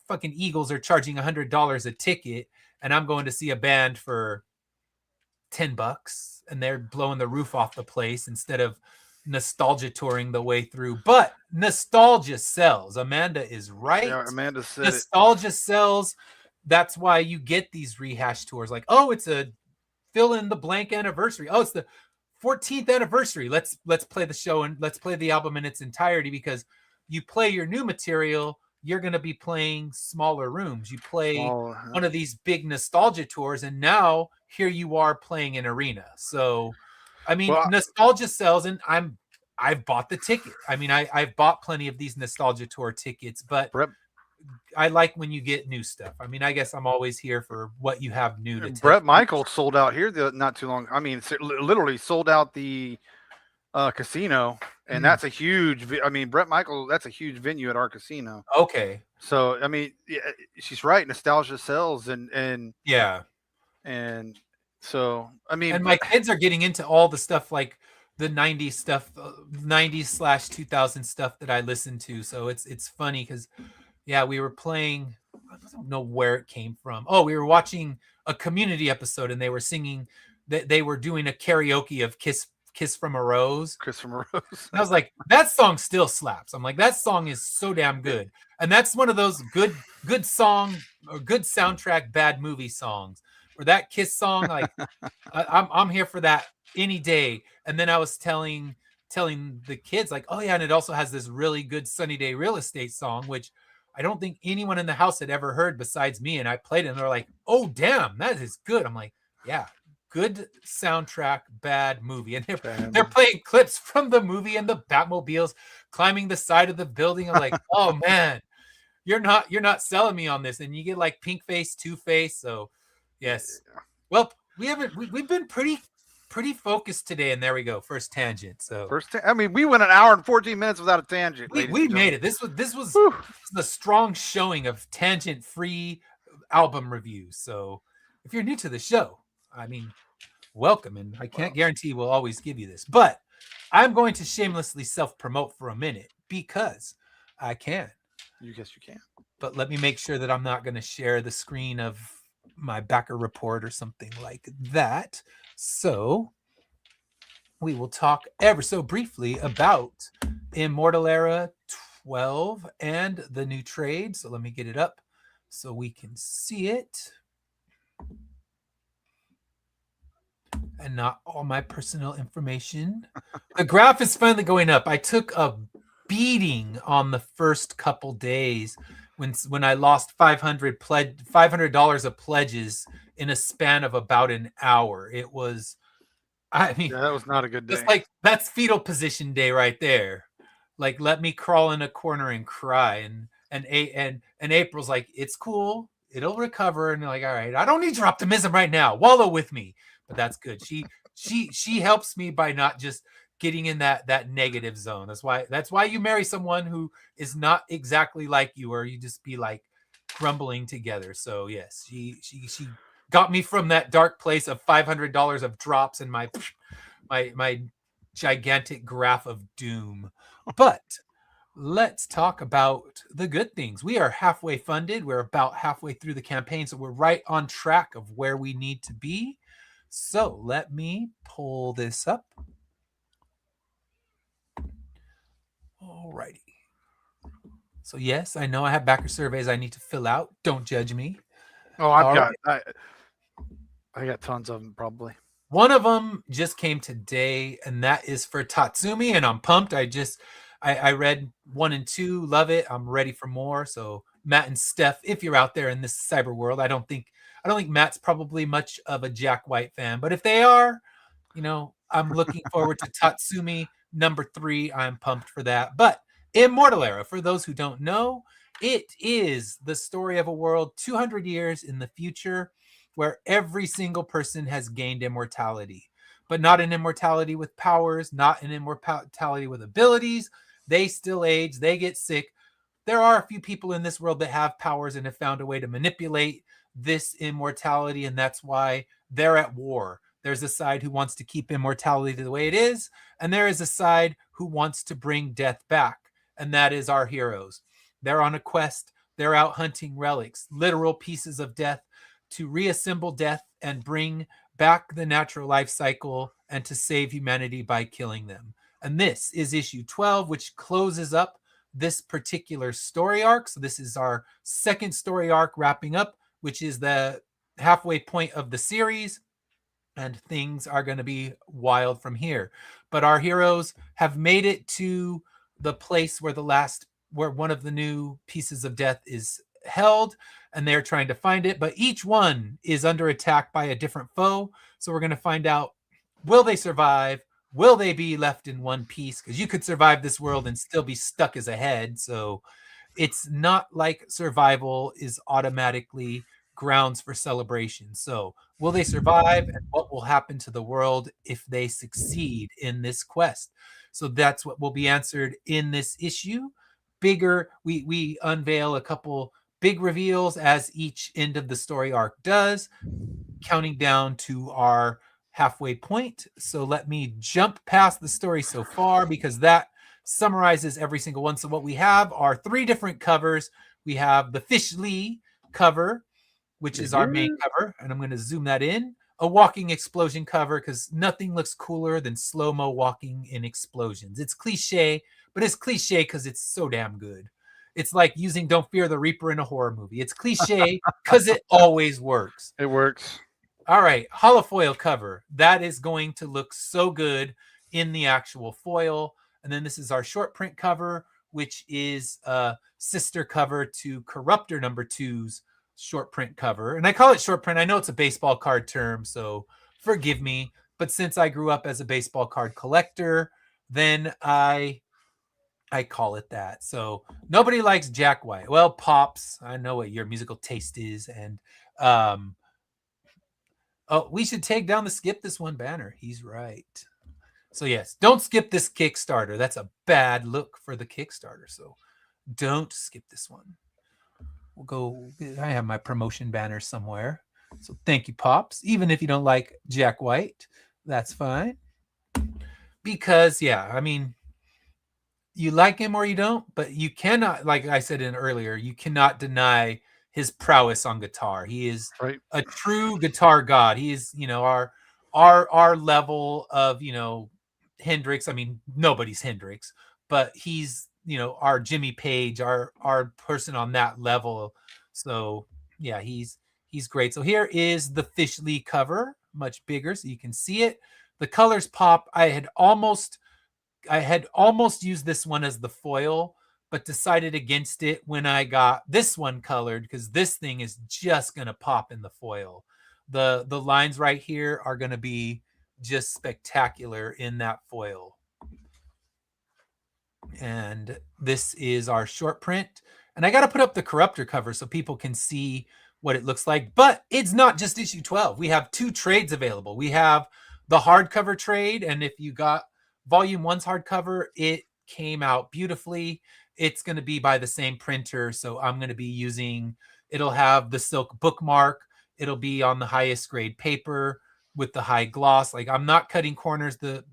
[SPEAKER 1] fucking Eagles are charging $100 a ticket, and I'm going to see a band for $10, and they're blowing the roof off the place instead of nostalgia touring the way through. But nostalgia sells. Amanda is right.
[SPEAKER 2] Yeah, Amanda said
[SPEAKER 1] nostalgia sells. That's why you get these rehash tours. Like, oh, it's a fill in the blank anniversary. Oh, it's the 14th anniversary. Let's play the show and let's play the album in its entirety, because you play your new material, you're going to be playing smaller rooms. You play one of these big nostalgia tours, and now here you are playing an arena. So, I mean, nostalgia sells, and I've bought the ticket. I mean, I've bought plenty of these nostalgia tour tickets, but I like when you get new stuff. I mean, I guess I'm always here for what you have new to take.
[SPEAKER 2] Bret Michaels sold out here not too long. I mean, literally sold out the casino, and that's a huge. I mean, Bret Michaels, that's a huge venue at our casino.
[SPEAKER 1] Okay.
[SPEAKER 2] So I mean, yeah, she's right. Nostalgia sells, and
[SPEAKER 1] yeah,
[SPEAKER 2] and so I mean,
[SPEAKER 1] and my kids are getting into all the stuff like the 90s stuff, 90s/2000 stuff that I listen to. So it's funny because, yeah, we were playing. I don't know where it came from. Oh, we were watching a Community episode, and they were singing. They were doing a karaoke of Kiss from a Rose.
[SPEAKER 2] Kiss from a Rose.
[SPEAKER 1] I was like, that song still slaps. I'm like, that song is so damn good. And that's one of those good song or good soundtrack, bad movie songs. Or that Kiss song, like I'm here for that any day. And then I was telling the kids, like, oh yeah, and it also has this really good Sunny Day Real Estate song, which I don't think anyone in the house had ever heard besides me. And I played it, and they're like, oh damn, that is good. I'm like, yeah. Good soundtrack, bad movie. And they're playing clips from the movie and the Batmobiles climbing the side of the building. I'm like, oh man, you're not selling me on this. And you get like Pinkface, Two-Face. So yes. Well, we've been pretty focused today, and there we go. First tangent. So
[SPEAKER 2] I mean, we went an hour and 14 minutes without a tangent.
[SPEAKER 1] We made it. This was the strong showing of tangent-free album reviews. So if you're new to the show, I mean, welcome, and I can't guarantee we'll always give you this, but I'm going to shamelessly self-promote for a minute because I can.
[SPEAKER 2] You guess you can.
[SPEAKER 1] But let me make sure that I'm not going to share the screen of my backer report or something like that. So we will talk ever so briefly about Immortal Era 12 and the new trade. So let me get it up so we can see it. And not all my personal information. The graph is finally going up. I took a beating on the first couple days when I lost $500 of pledges in a span of about an hour. It was, I mean,
[SPEAKER 2] that was not a good day.
[SPEAKER 1] It's like, that's fetal position day right there. Like, let me crawl in a corner and cry. And April's like, it's cool, it'll recover. And like, all right, I don't need your optimism right now. Wallow with me. But that's good. She helps me by not just getting in that negative zone. That's why you marry someone who is not exactly like you, or you just be like grumbling together. So yes, she got me from that dark place of $500 of drops in my gigantic graph of doom. But let's talk about the good things. We are halfway funded. We're about halfway through the campaign, so we're right on track of where we need to be. So let me pull this up. Alrighty. So yes, I know I have backer surveys I need to fill out. Don't judge me.
[SPEAKER 2] Oh,
[SPEAKER 1] All right.
[SPEAKER 2] I got tons of them probably.
[SPEAKER 1] One of them just came today, and that is for Tatsumi, and I'm pumped. I read 1 and 2, love it. I'm ready for more. So Matt and Steph, if you're out there in this cyber world, I don't think Matt's probably much of a Jack White fan, but if they are, I'm looking forward to Tatsumi number 3. I'm pumped for that. But Immortal Era, for those who don't know, it is the story of a world 200 years in the future where every single person has gained immortality, but not an immortality with powers, not an immortality with abilities. They still age, they get sick. There are a few people in this world that have powers and have found a way to manipulate this immortality, and that's why they're at war. There's a side who wants to keep immortality the way it is, and there is a side who wants to bring death back, and that is our heroes. They're on a quest. They're out hunting relics, literal pieces of death, to reassemble death and bring back the natural life cycle and to save humanity by killing them. And this is issue 12, which closes up this particular story arc. So this is our second story arc wrapping up, which is the halfway point of the series. And things are going to be wild from here. But our heroes have made it to the place where where one of the new pieces of death is held, and they're trying to find it, but each one is under attack by a different foe. So we're going to find out, will they survive? Will they be left in one piece? Because you could survive this world and still be stuck as a head. So it's not like survival is automatically grounds for celebration. So will they survive, and what will happen to the world if they succeed in this quest? So that's what will be answered in this issue. Bigger, we unveil a couple big reveals as each end of the story arc does, counting down to our halfway point. So let me jump past the story so far because that summarizes every single one. So what we have are 3 different covers. We have the Fish Lee cover, which is our main cover, and I'm going to zoom that in. A walking explosion cover, because nothing looks cooler than slow-mo walking in explosions. It's cliche, but it's cliche because it's so damn good. It's like using Don't Fear the Reaper in a horror movie. It's cliche because it always works.
[SPEAKER 2] It works.
[SPEAKER 1] All right, holofoil cover. That is going to look so good in the actual foil. And then this is our short print cover, which is a sister cover to Corruptor number 2's short print cover. And I call it short print. I know it's a baseball card term, so forgive me. But since I grew up as a baseball card collector, then I call it that. So nobody likes Jack White. Well, Pops, I know what your musical taste is. And we should take down the skip this one banner. He's right. So yes, don't skip this Kickstarter. That's a bad look for the Kickstarter. So don't skip this one. We'll go. I have my promotion banner somewhere. So thank you, Pops. Even if you don't like Jack White, that's fine. Because, yeah, I mean, you like him or you don't, but you cannot, like I said earlier, you cannot deny his prowess on guitar. He is a true guitar god. He is, our level of, Hendrix. I mean, nobody's Hendrix, but he's, our Jimmy Page, our person on that level. So yeah, he's great. So here is the Fish Lee cover, much bigger, so you can see it. The colors pop. I had almost used this one as the foil, but decided against it when I got this one colored, because this thing is just gonna pop in the foil. The lines right here are gonna be just spectacular in that foil. And this is our short print. And I got to put up the Corruptor cover so people can see what it looks like. But it's not just issue 12. We have 2 trades available. We have the hardcover trade. And if you got Volume 1's hardcover, it came out beautifully. It's going to be by the same printer. So I'm going to be using, it'll have the silk bookmark. It'll be on the highest grade paper with the high gloss. Like, I'm not cutting corners. The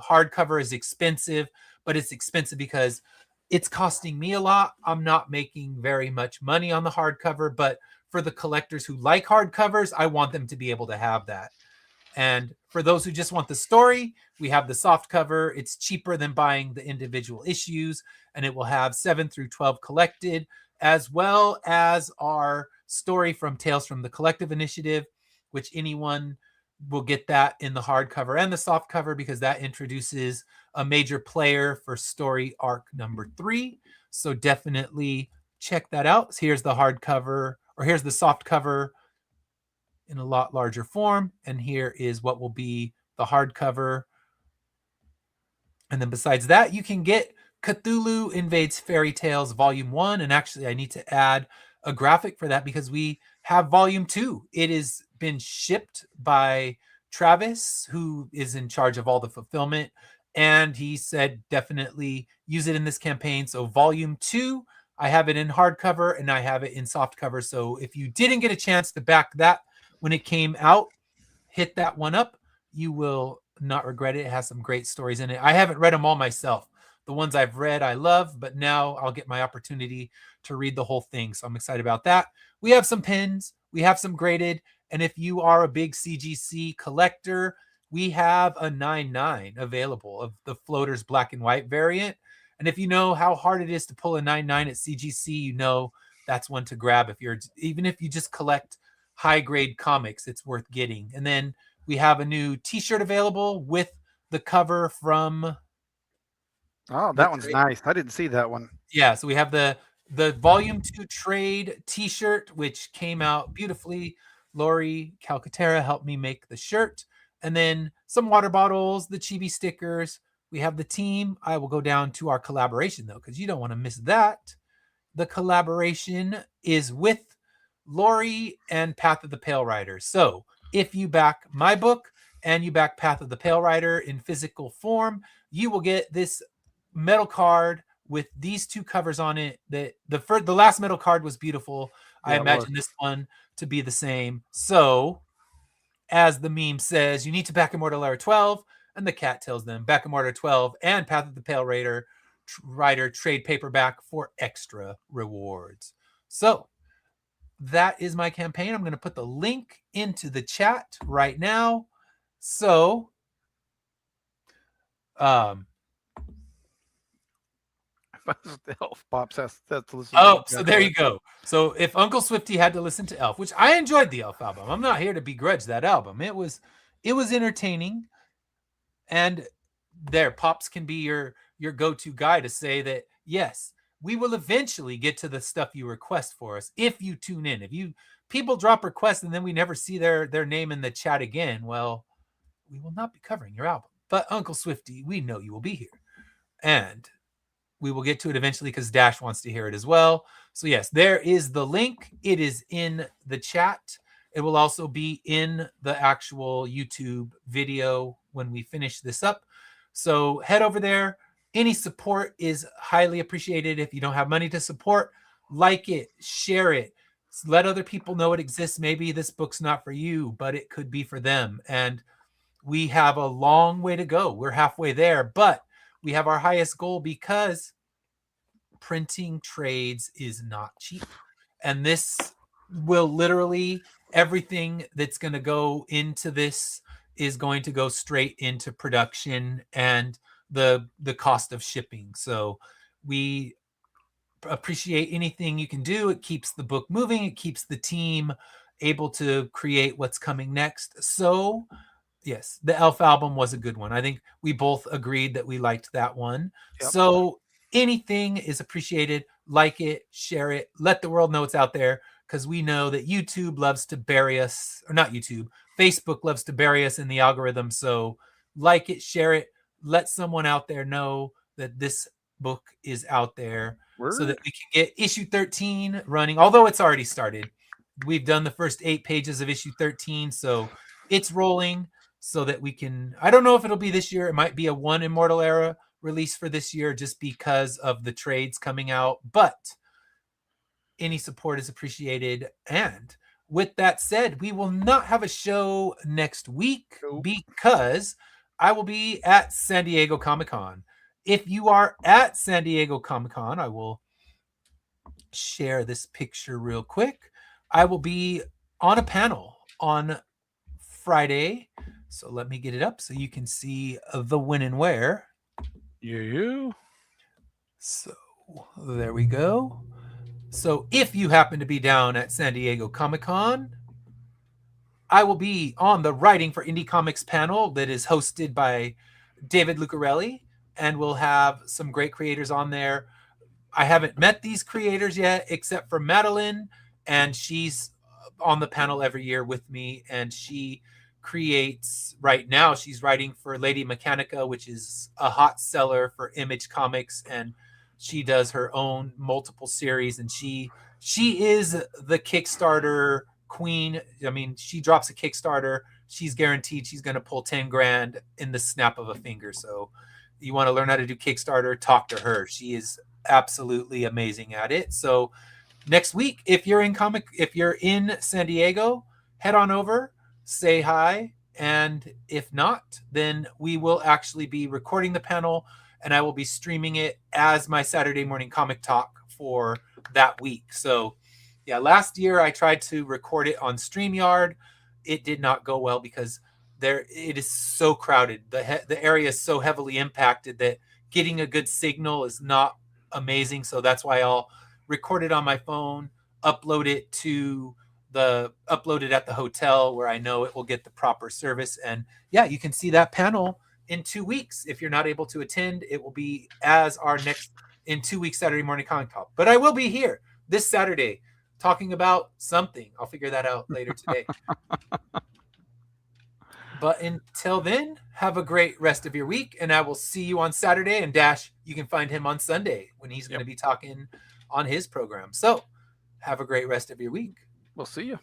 [SPEAKER 1] hardcover is expensive, but it's expensive because it's costing me a lot. I'm not making very much money on the hardcover, but for the collectors who like hardcovers, I want them to be able to have that. And for those who just want the story, we have the soft cover. It's cheaper than buying the individual issues, and it will have 7 through 12 collected, as well as our story from Tales from the Collective Initiative, which anyone will get that in the hardcover and the soft cover because that introduces a major player for story arc number 3. So definitely check that out. Here's the hardcover, or here's the soft cover in a lot larger form, and here is what will be the hardcover. And then besides that, you can get Cthulhu Invades Fairy Tales Volume 1, and actually I need to add a graphic for that because we have Volume 2. It has been shipped by Travis, who is in charge of all the fulfillment, and he said definitely use it in this campaign. So Volume 2, I have it in hardcover and I have it in softcover. So if you didn't get a chance to back that when it came out, hit that one up. You will not regret it. It has some great stories in it. I haven't read them all myself. The ones I've read, I love, but now I'll get my opportunity to read the whole thing. So I'm excited about that. We have some pins. We have some graded. And if you are a big CGC collector, we have a 9.9 available of the Floaters black and white variant. And if you know how hard it is to pull a 9.9 at CGC, you know that's one to grab. Even if you just collect high grade comics, it's worth getting. And then we have a new t-shirt available with the cover from
[SPEAKER 2] that one's nice. I didn't see that one.
[SPEAKER 1] Yeah, so we have the Volume 2 trade t-shirt, which came out beautifully. Lori Calcaterra helped me make the shirt. And then some water bottles, the chibi stickers. We have the team. I will go down to our collaboration though, because you don't want to miss that. The collaboration is with Lori and Path of the Pale Rider. So if you back my book and you back Path of the Pale Rider in physical form, you will get this metal card with these two covers on it. The last metal card was beautiful. Yeah, I imagine this one to be the same. So as the meme says, you need to back Immortal Era 12, and the cat tells them back Immortal 12 and Path of the Pale Rider trade paperback for extra rewards. So that is my campaign. I'm going to put the link into the chat right now. So,
[SPEAKER 2] Elf Pops has to listen.
[SPEAKER 1] Oh, so there you go. So if Uncle Swifty had to listen to Elf, which I enjoyed the Elf album, I'm not here to begrudge that album. It was entertaining, and there, Pops can be your go-to guy to say that yes, we will eventually get to the stuff you request for us if you tune in. If people drop requests and then we never see their name in the chat again, well, we will not be covering your album. But Uncle Swifty, we know you will be here, and we will get to it eventually because Dash wants to hear it as well. So yes, there is the link. It is in the chat. It will also be in the actual YouTube video when we finish this up. So head over there. Any support is highly appreciated. If you don't have money to support, like it, share it, let other people know it exists. Maybe this book's not for you, but it could be for them. And we have a long way to go. We're halfway there, but we have our highest goal because printing trades is not cheap. And this will literally, everything that's going to go into this is going to go straight into production and the cost of shipping. So we appreciate anything you can do. It keeps the book moving. It keeps the team able to create what's coming next. So yes, the Elf album was a good one. I think we both agreed that we liked that one. Yep. So anything is appreciated. Like it, share it, let the world know it's out there, because we know that YouTube loves to bury us, or not YouTube, Facebook loves to bury us in the algorithm. So like it, share it, let someone out there know that this book is out there. Word. So that we can get issue 13 running, although it's already started. We've done the first 8 pages of issue 13, so it's rolling. So that we can, I don't know if it'll be this year. It might be a one Immortal Era release for this year just because of the trades coming out. But any support is appreciated. And with that said, we will not have a show next week because I will be at San Diego Comic-Con. If you are at San Diego Comic-Con, I will share this picture real quick. I will be on a panel on Friday, So let me get it up so you can see the when and where.
[SPEAKER 3] You.
[SPEAKER 1] So there we go. So if you happen to be down at San Diego Comic-Con, I will be on the Writing for Indie Comics panel that is hosted by David Lucarelli, and we'll have some great creators on there. I haven't met these creators yet, except for Madeline, and she's on the panel every year with me, and she creates, right now she's writing for Lady Mechanica, which is a hot seller for Image Comics, and she does her own multiple series, and she is the Kickstarter queen. I mean, she drops a Kickstarter, she's guaranteed she's going to pull 10 grand in the snap of a finger. So you want to learn how to do Kickstarter, talk to her. She is absolutely amazing at it. So next week, if you're in San Diego, head on over, say hi. And if not, then we will actually be recording the panel, and I will be streaming it as my Saturday morning comic talk for that week. So yeah, last year I tried to record it on StreamYard. It did not go well because it is so crowded. The area is so heavily impacted that getting a good signal is not amazing. So that's why I'll record it on my phone, upload it at the hotel where I know it will get the proper service. And yeah, you can see that panel in 2 weeks. If you're not able to attend, it will be as our next in 2 weeks Saturday morning comic talk. But I will be here this Saturday talking about something. I'll figure that out later today. But until then, have a great rest of your week, and I will see you on Saturday. And Dash, you can find him on Sunday when he's going to be talking on his program. So have a great rest of your week.
[SPEAKER 3] We'll see you.